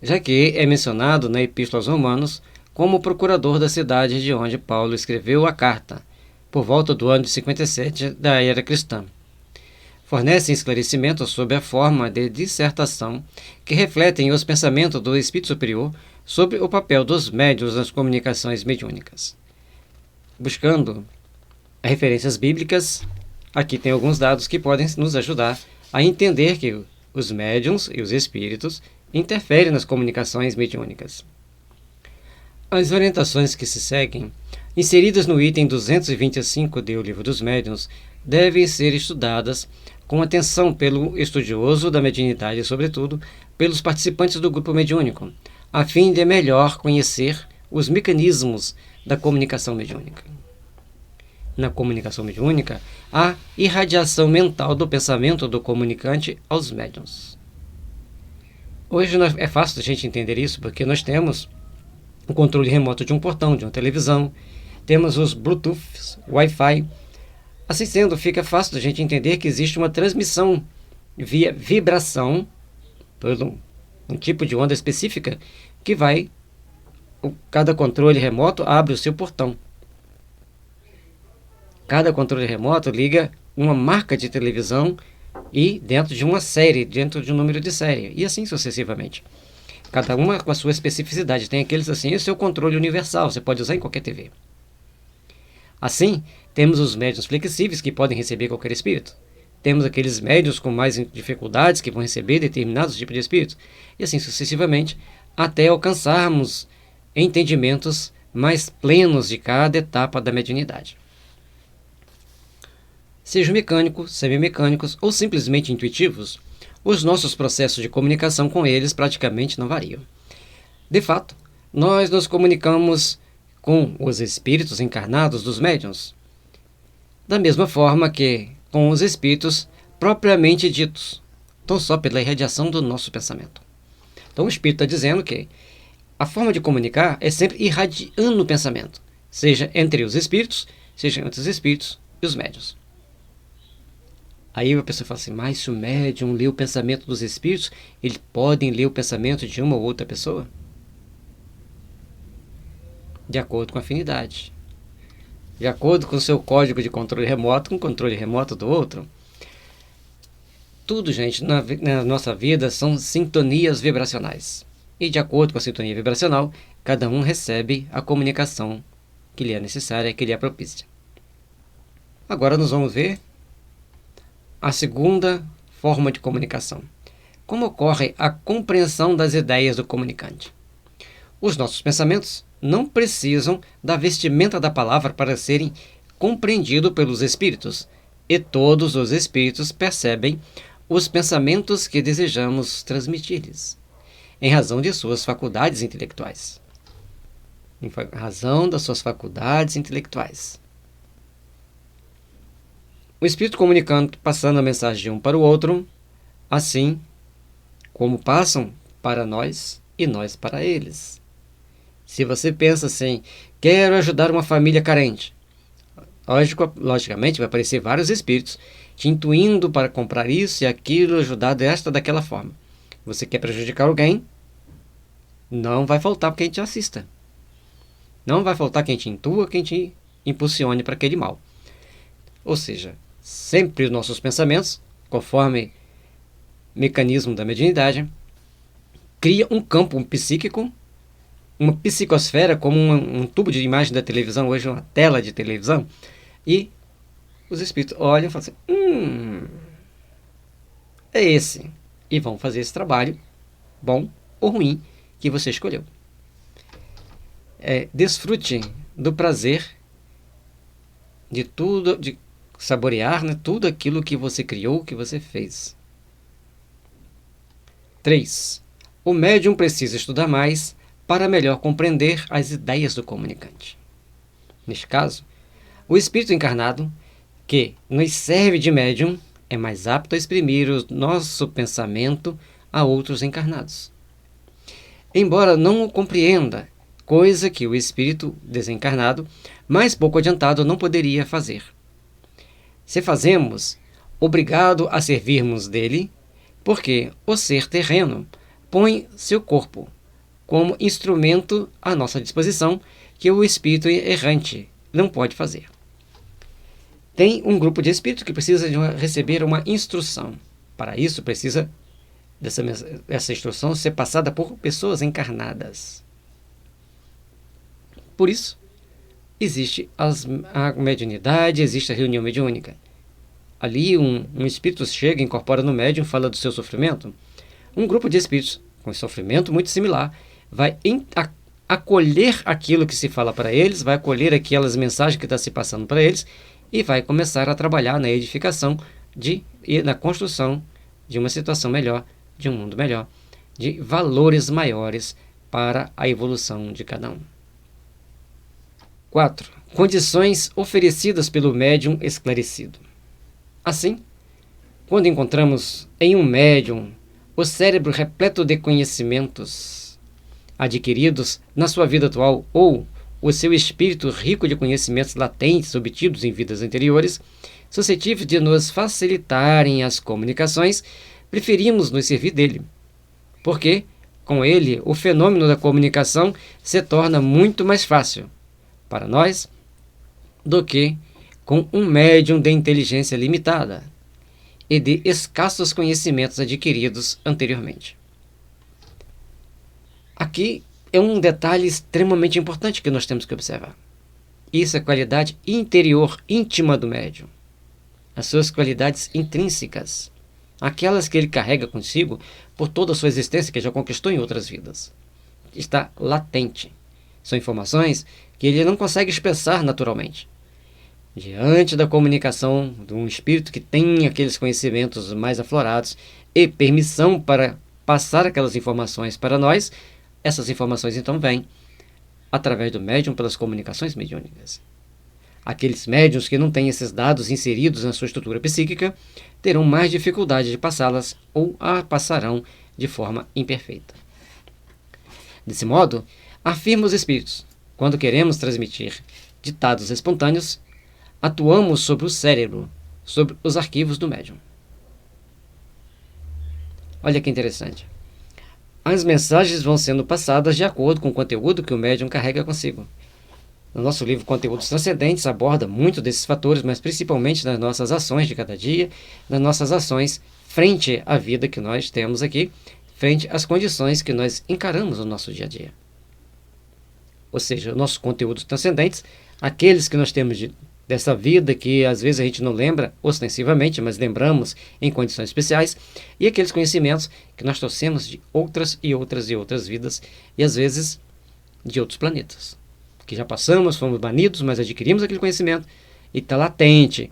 já que é mencionado na Epístola aos Romanos como procurador da cidade de onde Paulo escreveu a carta, por volta do ano de 57 da era cristã. Fornecem esclarecimentos sob a forma de dissertação que refletem os pensamentos do Espírito Superior sobre o papel dos médiuns nas comunicações mediúnicas. Buscando referências bíblicas, aqui tem alguns dados que podem nos ajudar a entender que os médiuns e os espíritos interferem nas comunicações mediúnicas. As orientações que se seguem, inseridas no item 225 do Livro dos Médiuns, devem ser estudadas com atenção pelo estudioso da mediunidade e, sobretudo, pelos participantes do grupo mediúnico, a fim de melhor conhecer os mecanismos da comunicação mediúnica. na comunicação mediúnica a irradiação mental do pensamento do comunicante aos médiuns. Hoje é fácil a gente entender isso, porque nós temos o controle remoto de um portão, de uma televisão, temos os Bluetooth, Wi-Fi. Assim sendo, fica fácil a gente entender que existe uma transmissão via vibração, por um tipo de onda específica, que cada controle remoto abre o seu portão. Cada controle remoto liga uma marca de televisão e dentro de uma série, dentro de um número de série, e assim sucessivamente. Cada uma com a sua especificidade. Tem aqueles assim, o seu controle universal, você pode usar em qualquer TV. Assim, temos os médiuns flexíveis que podem receber qualquer espírito. Temos aqueles médiuns com mais dificuldades que vão receber determinados tipos de espíritos. E assim sucessivamente, até alcançarmos entendimentos mais plenos de cada etapa da mediunidade. Sejam mecânicos, semimecânicos ou simplesmente intuitivos, os nossos processos de comunicação com eles praticamente não variam. De fato, nós nos comunicamos com os espíritos encarnados dos médiuns, da mesma forma que com os espíritos propriamente ditos, tão só pela irradiação do nosso pensamento. Então o espírito está dizendo que a forma de comunicar é sempre irradiando o pensamento, seja entre os espíritos, seja entre os espíritos e os médiuns. Aí a pessoa fala assim, mas se o médium lê o pensamento dos espíritos, eles podem ler o pensamento de uma ou outra pessoa? De acordo com a afinidade. De acordo com o seu código de controle remoto, com o controle remoto do outro. Tudo, gente, na nossa vida são sintonias vibracionais. E de acordo com a sintonia vibracional, cada um recebe a comunicação que lhe é necessária, que lhe é propícia. Agora nós vamos ver a segunda forma de comunicação. Como ocorre a compreensão das ideias do comunicante? Os nossos pensamentos não precisam da vestimenta da palavra para serem compreendidos pelos espíritos, e todos os espíritos percebem os pensamentos que desejamos transmitir-lhes, em razão de suas faculdades intelectuais. Em razão das suas faculdades intelectuais. O espírito comunicando, passando a mensagem de um para o outro, assim como passam para nós e nós para eles. Se você pensa assim, quero ajudar uma família carente, logicamente vai aparecer vários espíritos te intuindo para comprar isso e aquilo, ajudar desta daquela forma. Você quer prejudicar alguém, não vai faltar quem te assista. Não vai faltar quem te intua, quem te impulsione para aquele mal. Ou seja, sempre os nossos pensamentos, conforme mecanismo da mediunidade, cria um campo psíquico, uma psicosfera, como um tubo de imagem da televisão, hoje uma tela de televisão, e os espíritos olham e falam assim, é esse, e vão fazer esse trabalho, bom ou ruim, que você escolheu. Desfrute do prazer de tudo, de saborear, né, tudo aquilo que você criou, que você fez. 3. O médium precisa estudar mais para melhor compreender as ideias do comunicante. Neste caso, o espírito encarnado, que nos serve de médium, é mais apto a exprimir o nosso pensamento a outros encarnados. Embora não o compreenda, coisa que o espírito desencarnado, mais pouco adiantado, não poderia fazer. Se fazemos, obrigado a servirmos dele, porque o ser terreno põe seu corpo como instrumento à nossa disposição, que o espírito errante não pode fazer. Tem um grupo de espíritos que precisa receber uma instrução. Para isso, precisa dessa instrução ser passada por pessoas encarnadas. Por isso, existe a mediunidade, existe a reunião mediúnica. Ali um espírito chega, incorpora no médium, fala do seu sofrimento. Um grupo de espíritos com sofrimento muito similar vai acolher aquilo que se fala para eles, vai acolher aquelas mensagens que está se passando para eles e vai começar a trabalhar na edificação e na construção de uma situação melhor, de um mundo melhor, de valores maiores para a evolução de cada um. 4. Condições oferecidas pelo médium esclarecido. Assim, quando encontramos em um médium o cérebro repleto de conhecimentos adquiridos na sua vida atual ou o seu espírito rico de conhecimentos latentes obtidos em vidas anteriores, suscetíveis de nos facilitarem as comunicações, preferimos nos servir dele, porque, com ele, o fenômeno da comunicação se torna muito mais fácil para nós do que com um médium de inteligência limitada e de escassos conhecimentos adquiridos anteriormente. Aqui é um detalhe extremamente importante que nós temos que observar. Isso é a qualidade interior, íntima do médium. As suas qualidades intrínsecas, aquelas que ele carrega consigo por toda a sua existência, que já conquistou em outras vidas. Está latente. São informações que ele não consegue expressar naturalmente. Diante da comunicação de um espírito que tem aqueles conhecimentos mais aflorados e permissão para passar aquelas informações para nós, essas informações então vêm através do médium pelas comunicações mediúnicas. Aqueles médiuns que não têm esses dados inseridos na sua estrutura psíquica terão mais dificuldade de passá-las ou a passarão de forma imperfeita. Desse modo, afirma os espíritos, quando queremos transmitir ditados espontâneos, atuamos sobre o cérebro, sobre os arquivos do médium. Olha que interessante. As mensagens vão sendo passadas de acordo com o conteúdo que o médium carrega consigo. No nosso livro Conteúdos Transcendentes aborda muito desses fatores, mas principalmente nas nossas ações de cada dia, nas nossas ações frente à vida que nós temos aqui, frente às condições que nós encaramos no nosso dia a dia. Ou seja, nossos conteúdos transcendentes, aqueles que nós temos dessa vida que às vezes a gente não lembra ostensivamente, mas lembramos em condições especiais, e aqueles conhecimentos que nós trouxemos de outras e outras e outras vidas, e às vezes de outros planetas. Que já passamos, fomos banidos, mas adquirimos aquele conhecimento e está latente.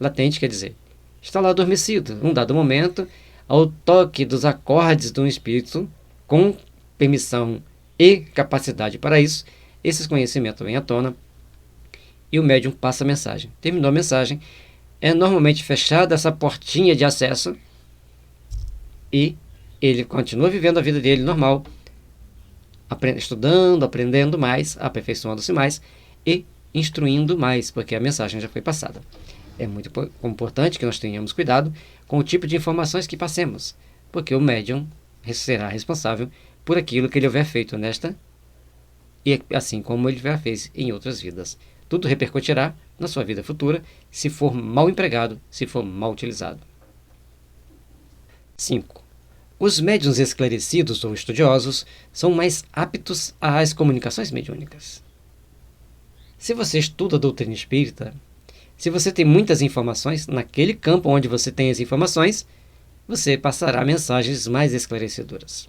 Latente quer dizer, está lá adormecido. Num dado momento, ao toque dos acordes de um espírito, com permissão e capacidade para isso, esses conhecimentos vêm à tona e o médium passa a mensagem. Terminou a mensagem, é normalmente fechada essa portinha de acesso e ele continua vivendo a vida dele normal, estudando, aprendendo mais, aperfeiçoando-se mais e instruindo mais, porque a mensagem já foi passada. É muito importante que nós tenhamos cuidado com o tipo de informações que passemos, porque o médium será responsável por aquilo que ele houver feito nesta e assim como ele já fez em outras vidas. Tudo repercutirá na sua vida futura se for mal empregado, se for mal utilizado. 5. Os médiuns esclarecidos ou estudiosos são mais aptos às comunicações mediúnicas. Se você estuda a doutrina espírita, se você tem muitas informações, naquele campo onde você tem as informações, você passará mensagens mais esclarecedoras.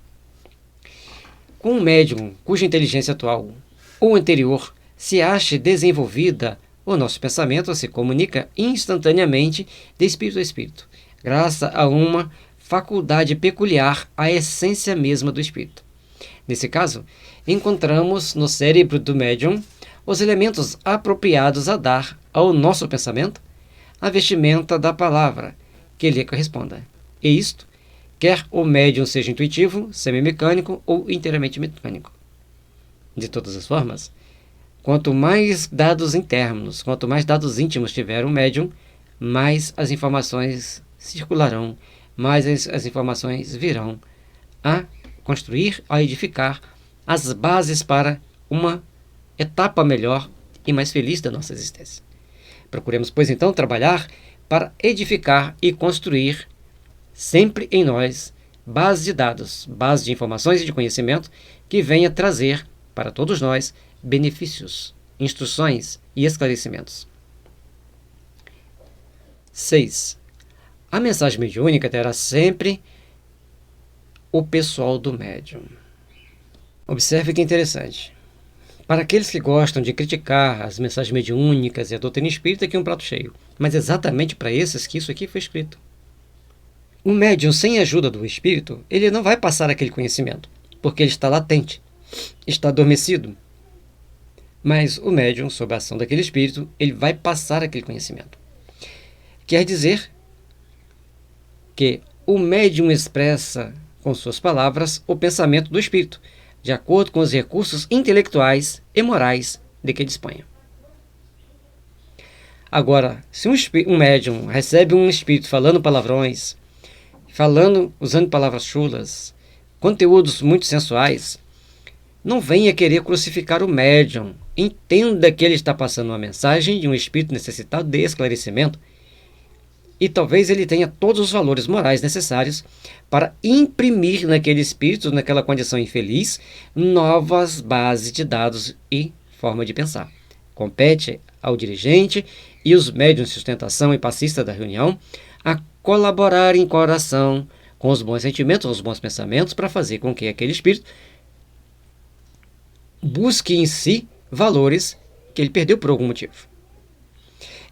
Com um médium cuja inteligência atual ou anterior se ache desenvolvida, o nosso pensamento se comunica instantaneamente de espírito a espírito, graças a uma faculdade peculiar à essência mesma do espírito. Nesse caso, encontramos no cérebro do médium os elementos apropriados a dar ao nosso pensamento a vestimenta da palavra que lhe corresponda. E isto, quer o médium seja intuitivo, semimecânico ou inteiramente mecânico. De todas as formas, quanto mais dados internos, quanto mais dados íntimos tiver o médium, mais as informações circularão, mais as informações virão a construir, a edificar as bases para uma etapa melhor e mais feliz da nossa existência. Procuremos, pois, então, trabalhar para edificar e construir sempre em nós bases de dados, bases de informações e de conhecimento que venha trazer para todos nós benefícios, instruções e esclarecimentos. 6. A mensagem mediúnica terá sempre o pessoal do médium. Observe que interessante. Para aqueles que gostam de criticar as mensagens mediúnicas e a doutrina espírita, aqui é um prato cheio. Mas exatamente para esses que isso aqui foi escrito. O médium, sem a ajuda do espírito, ele não vai passar aquele conhecimento, porque ele está latente, está adormecido. Mas o médium, sob a ação daquele espírito, ele vai passar aquele conhecimento. Quer dizer que o médium expressa com suas palavras o pensamento do espírito, de acordo com os recursos intelectuais e morais de que disponha. Agora, se um médium recebe um espírito falando palavrões, usando palavras chulas, conteúdos muito sensuais, não venha querer crucificar o médium. Entenda que ele está passando uma mensagem de um espírito necessitado de esclarecimento e talvez ele tenha todos os valores morais necessários para imprimir naquele espírito, naquela condição infeliz, novas bases de dados e forma de pensar. Compete ao dirigente e os médiuns de sustentação e passistas da reunião a colaborar em coração com os bons sentimentos, os bons pensamentos, para fazer com que aquele espírito busque em si valores que ele perdeu por algum motivo.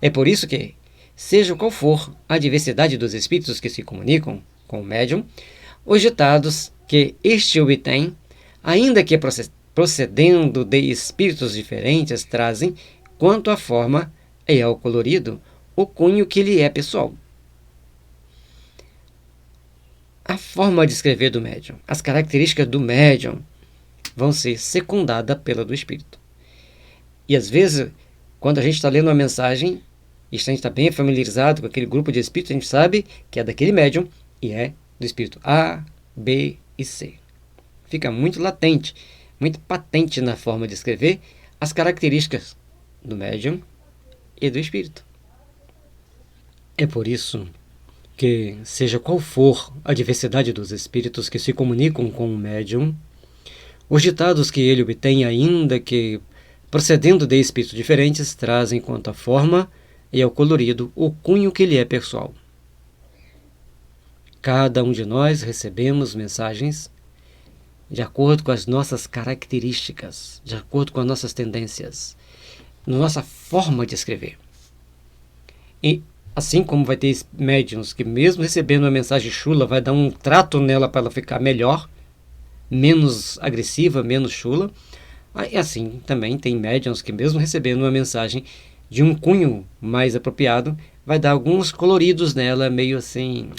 É por isso que, seja qual for a diversidade dos espíritos que se comunicam com o médium, os ditados que este obtém, ainda que procedendo de espíritos diferentes, trazem, quanto à forma e ao colorido, o cunho que lhe é pessoal. A forma de escrever do médium, as características do médium vão ser secundadas pela do espírito. E às vezes, quando a gente está lendo uma mensagem, e a gente está bem familiarizado com aquele grupo de espíritos, a gente sabe que é daquele médium e é do espírito A, B e C. Fica muito latente, muito patente na forma de escrever as características do médium e do espírito. É por isso que, seja qual for a diversidade dos espíritos que se comunicam com o médium, os ditados que ele obtém, ainda que procedendo de espíritos diferentes, trazem quanto à forma e ao colorido o cunho que lhe é pessoal. Cada um de nós recebemos mensagens de acordo com as nossas características, de acordo com as nossas tendências, na nossa forma de escrever. E assim como vai ter médiuns que, mesmo recebendo uma mensagem chula, vai dar um trato nela para ela ficar melhor, menos agressiva, menos chula. E assim também tem médiuns que, mesmo recebendo uma mensagem de um cunho mais apropriado, vai dar alguns coloridos nela, meio assim,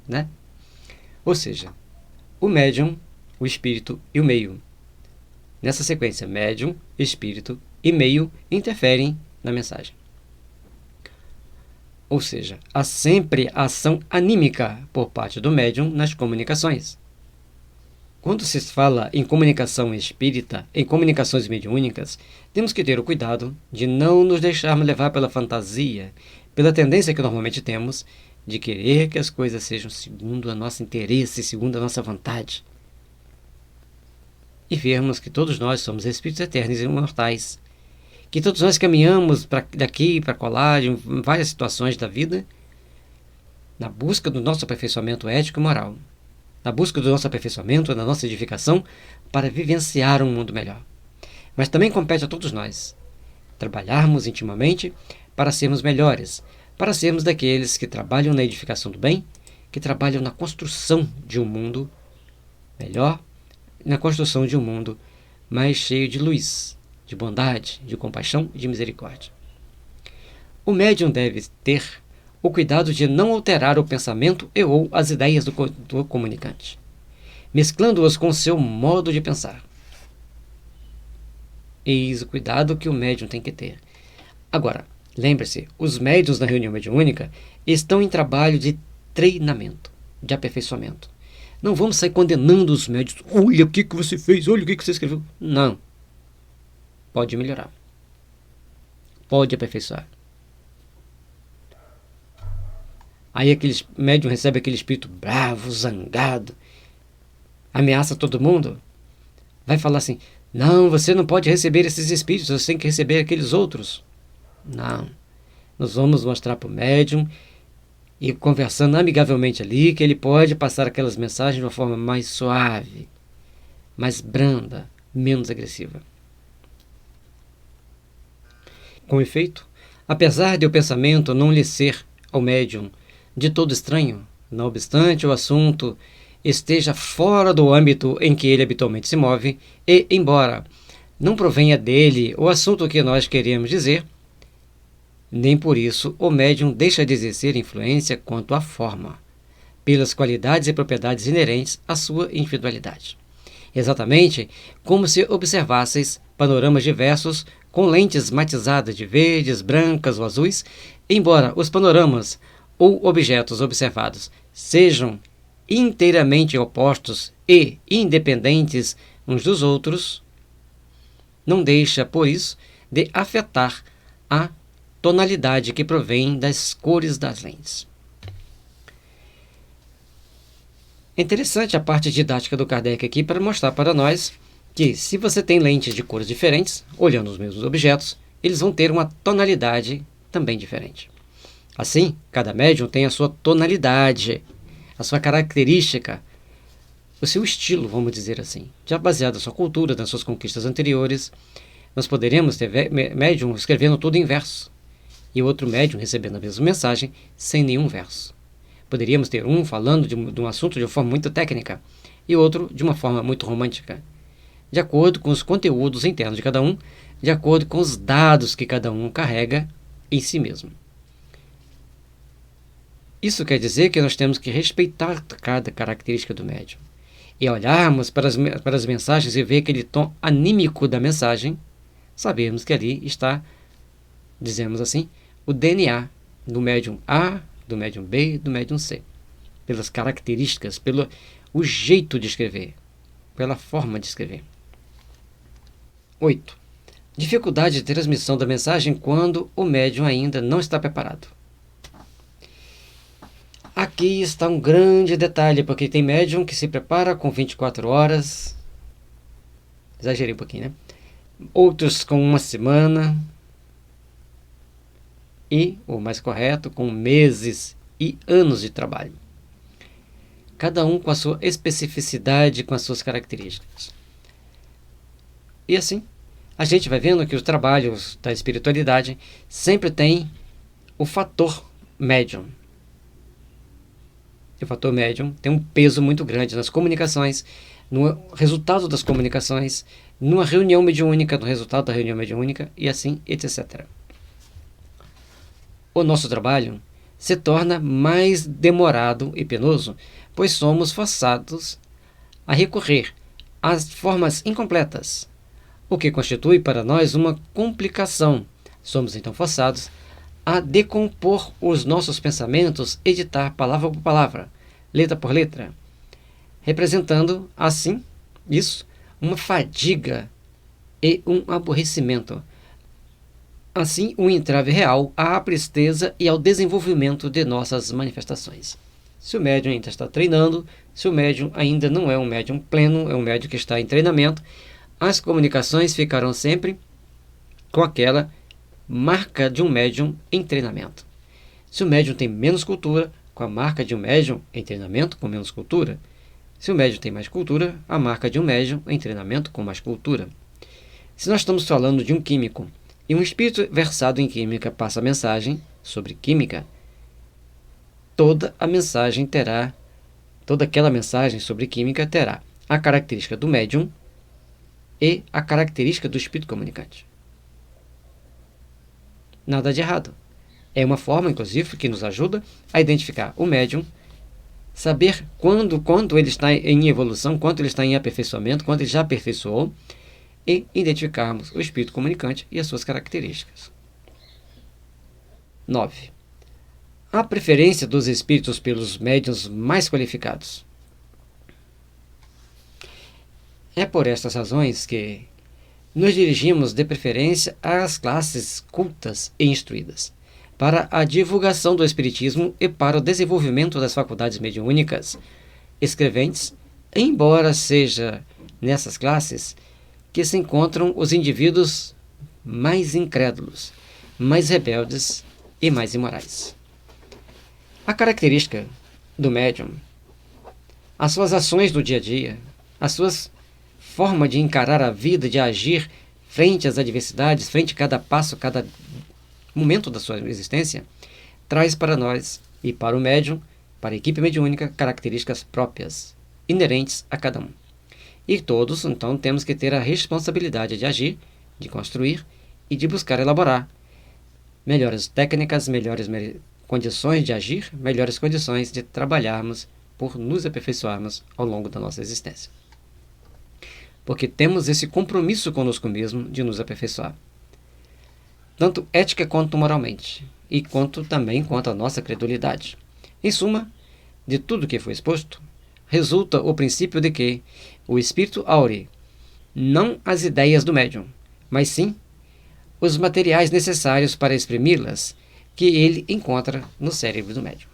né? Ou seja, o médium, o espírito e o meio. Nessa sequência, médium, espírito e meio interferem na mensagem. Ou seja, há sempre ação anímica por parte do médium nas comunicações. Quando se fala em comunicação espírita, em comunicações mediúnicas, temos que ter o cuidado de não nos deixarmos levar pela fantasia, pela tendência que normalmente temos de querer que as coisas sejam segundo o nosso interesse, segundo a nossa vontade. E vermos que todos nós somos espíritos eternos e imortais, que todos nós caminhamos daqui para colar em várias situações da vida, na busca do nosso aperfeiçoamento ético e moral, na busca do nosso aperfeiçoamento, da nossa edificação, para vivenciar um mundo melhor. Mas também compete a todos nós trabalharmos intimamente para sermos melhores, para sermos daqueles que trabalham na edificação do bem, que trabalham na construção de um mundo melhor, na construção de um mundo mais cheio de luz, de bondade, de compaixão e de misericórdia. O médium deve ter o cuidado de não alterar o pensamento e ou as ideias do comunicante, mesclando-as com o seu modo de pensar. Eis o cuidado que o médium tem que ter. Agora, lembre-se, os médiuns na reunião mediúnica estão em trabalho de treinamento, de aperfeiçoamento. Não vamos sair condenando os médiuns. Olha o que você fez, olha o que você escreveu. Não. Pode melhorar. Pode aperfeiçoar. Aí aquele médium recebe aquele espírito bravo, zangado, ameaça todo mundo. Vai falar assim, não, você não pode receber esses espíritos, você tem que receber aqueles outros. Não. Nós vamos mostrar para o médium, e conversando amigavelmente ali, que ele pode passar aquelas mensagens de uma forma mais suave, mais branda, menos agressiva. Com efeito, apesar de o pensamento não lhe ser ao médium de todo estranho, não obstante o assunto esteja fora do âmbito em que ele habitualmente se move, e, embora não provenha dele o assunto que nós queremos dizer, nem por isso o médium deixa de exercer influência quanto à forma, pelas qualidades e propriedades inerentes à sua individualidade. Exatamente como se observasseis panoramas diversos com lentes matizadas de verdes, brancas ou azuis, embora os panoramas ou objetos observados sejam inteiramente opostos e independentes uns dos outros, não deixa, por isso, de afetar a tonalidade que provém das cores das lentes. É interessante a parte didática do Kardec aqui para mostrar para nós que se você tem lentes de cores diferentes, olhando os mesmos objetos, eles vão ter uma tonalidade também diferente. Assim, cada médium tem a sua tonalidade, a sua característica, o seu estilo, vamos dizer assim, já baseado na sua cultura, nas suas conquistas anteriores. Nós poderemos ter médium escrevendo tudo em verso e outro médium recebendo a mesma mensagem sem nenhum verso. Poderíamos ter um falando de um assunto de uma forma muito técnica e outro de uma forma muito romântica, de acordo com os conteúdos internos de cada um, de acordo com os dados que cada um carrega em si mesmo. Isso quer dizer que nós temos que respeitar cada característica do médium e olharmos para as mensagens e ver aquele tom anímico da mensagem, sabemos que ali está, dizemos assim, o DNA do médium A, do médium B, do médium C, pelas características, pelo o jeito de escrever, pela forma de escrever. 8. Dificuldade de transmissão da mensagem quando o médium ainda não está preparado. Aqui está um grande detalhe, porque tem médium que se prepara com 24 horas, exagerei um pouquinho, né? Outros com uma semana, e, o mais correto, com meses e anos de trabalho. Cada um com a sua especificidade, com as suas características. E assim, a gente vai vendo que os trabalhos da espiritualidade sempre tem o fator médium. O fator médium tem um peso muito grande nas comunicações, no resultado das comunicações, numa reunião mediúnica, no resultado da reunião mediúnica, e assim, etc. O nosso trabalho se torna mais demorado e penoso, pois somos forçados a recorrer às formas incompletas, o que constitui para nós uma complicação. Somos então forçados a decompor os nossos pensamentos, editar palavra por palavra, letra por letra, representando assim, isso, uma fadiga e um aborrecimento. Assim, um entrave real à presteza e ao desenvolvimento de nossas manifestações. Se o médium ainda está treinando, se o médium ainda não é um médium pleno, é um médium que está em treinamento, as comunicações ficarão sempre com aquela marca de um médium em treinamento. Se o médium tem menos cultura, com a marca de um médium em treinamento com menos cultura. Se o médium tem mais cultura, a marca de um médium em treinamento com mais cultura. Se nós estamos falando de um químico, e um espírito versado em química passa a mensagem sobre química, toda aquela mensagem sobre química terá a característica do médium e a característica do espírito comunicante. Nada de errado. É uma forma, inclusive, que nos ajuda a identificar o médium, saber quando ele está em evolução, quanto ele está em aperfeiçoamento, quanto ele já aperfeiçoou, e identificarmos o espírito comunicante e as suas características. 9. A preferência dos espíritos pelos médiuns mais qualificados. É por estas razões que nos dirigimos de preferência às classes cultas e instruídas, para a divulgação do espiritismo e para o desenvolvimento das faculdades mediúnicas escreventes, embora seja nessas classes que se encontram os indivíduos mais incrédulos, mais rebeldes e mais imorais. A característica do médium, as suas ações do dia a dia, as suas forma de encarar a vida, de agir frente às adversidades, frente a cada passo, cada momento da sua existência, traz para nós e para o médium, para a equipe mediúnica, características próprias, inerentes a cada um. E todos, então, temos que ter a responsabilidade de agir, de construir e de buscar elaborar melhores técnicas, melhores condições de agir, melhores condições de trabalharmos por nos aperfeiçoarmos ao longo da nossa existência. Porque temos esse compromisso conosco mesmo de nos aperfeiçoar, tanto ética quanto moralmente, e também quanto a nossa credulidade. Em suma, de tudo que foi exposto, resulta o princípio de que o espírito aure não as ideias do médium, mas sim os materiais necessários para exprimi-las que ele encontra no cérebro do médium.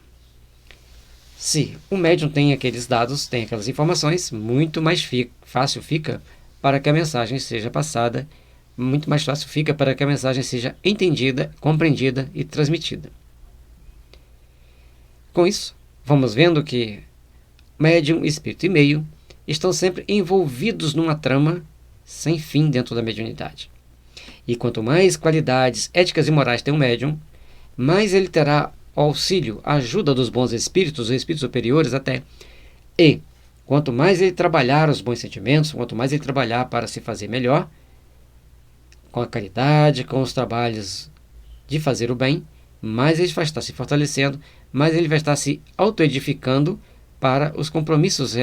Se o médium tem aqueles dados, tem aquelas informações, muito mais fácil fica para que a mensagem seja passada, muito mais fácil fica para que a mensagem seja entendida, compreendida e transmitida. Com isso, vamos vendo que médium, espírito e meio estão sempre envolvidos numa trama sem fim dentro da mediunidade. E quanto mais qualidades éticas e morais tem um médium, mais ele terá auxílio, a ajuda dos bons espíritos, os espíritos superiores até. E quanto mais ele trabalhar os bons sentimentos, quanto mais ele trabalhar para se fazer melhor, com a caridade, com os trabalhos de fazer o bem, mais ele vai estar se fortalecendo, mais ele vai estar se autoedificando para os compromissos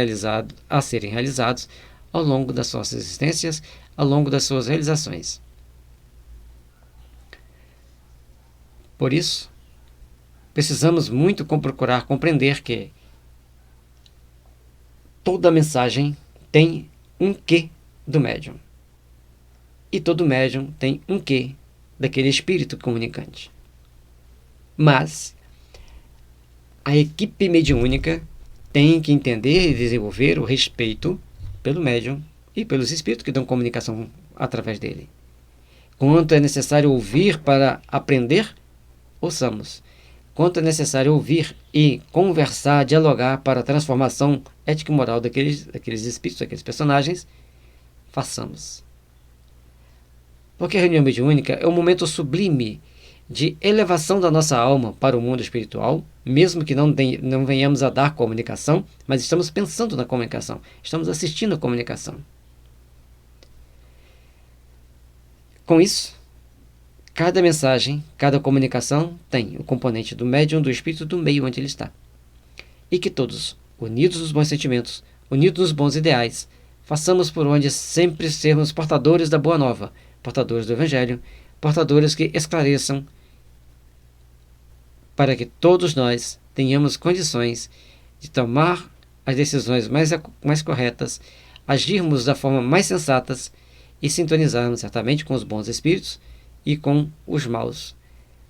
a serem realizados ao longo das suas existências, ao longo das suas realizações. Por isso, precisamos muito procurar compreender que toda mensagem tem um quê do médium. E todo médium tem um quê daquele espírito comunicante. Mas a equipe mediúnica tem que entender e desenvolver o respeito pelo médium e pelos espíritos que dão comunicação através dele. Quanto é necessário ouvir para aprender, ouçamos. Quanto é necessário ouvir e conversar, dialogar para a transformação ética e moral daqueles espíritos, daqueles personagens, façamos. Porque a reunião mediúnica é um momento sublime de elevação da nossa alma para o mundo espiritual, mesmo que não venhamos a dar comunicação, mas estamos pensando na comunicação, estamos assistindo a comunicação. Com isso, cada mensagem, cada comunicação tem o componente do médium, do espírito, do meio onde ele está. E que todos, unidos nos bons sentimentos, unidos nos bons ideais, façamos por onde sempre sermos portadores da boa nova, portadores do evangelho, portadores que esclareçam, para que todos nós tenhamos condições de tomar as decisões mais corretas, agirmos da forma mais sensatas e sintonizarmos certamente com os bons espíritos e com os maus,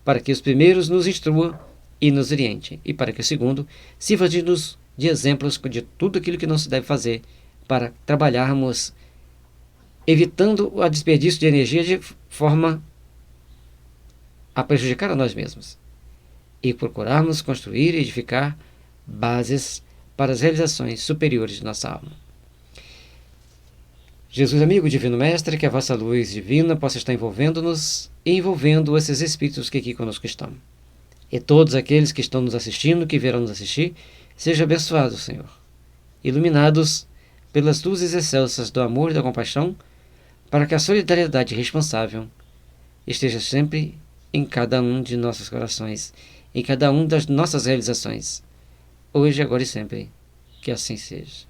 para que os primeiros nos instruam e nos orientem, e para que o segundo sirva de exemplos de tudo aquilo que não se deve fazer, para trabalharmos evitando o desperdício de energia de forma a prejudicar a nós mesmos, e procurarmos construir e edificar bases para as realizações superiores de nossa alma. Jesus amigo, Divino Mestre, que a vossa luz divina possa estar envolvendo-nos e envolvendo esses espíritos que aqui conosco estão. E todos aqueles que estão nos assistindo, que virão nos assistir, sejam abençoados, Senhor, iluminados pelas luzes excelsas do amor e da compaixão, para que a solidariedade responsável esteja sempre em cada um de nossos corações, em cada uma das nossas realizações, hoje, agora e sempre. Que assim seja.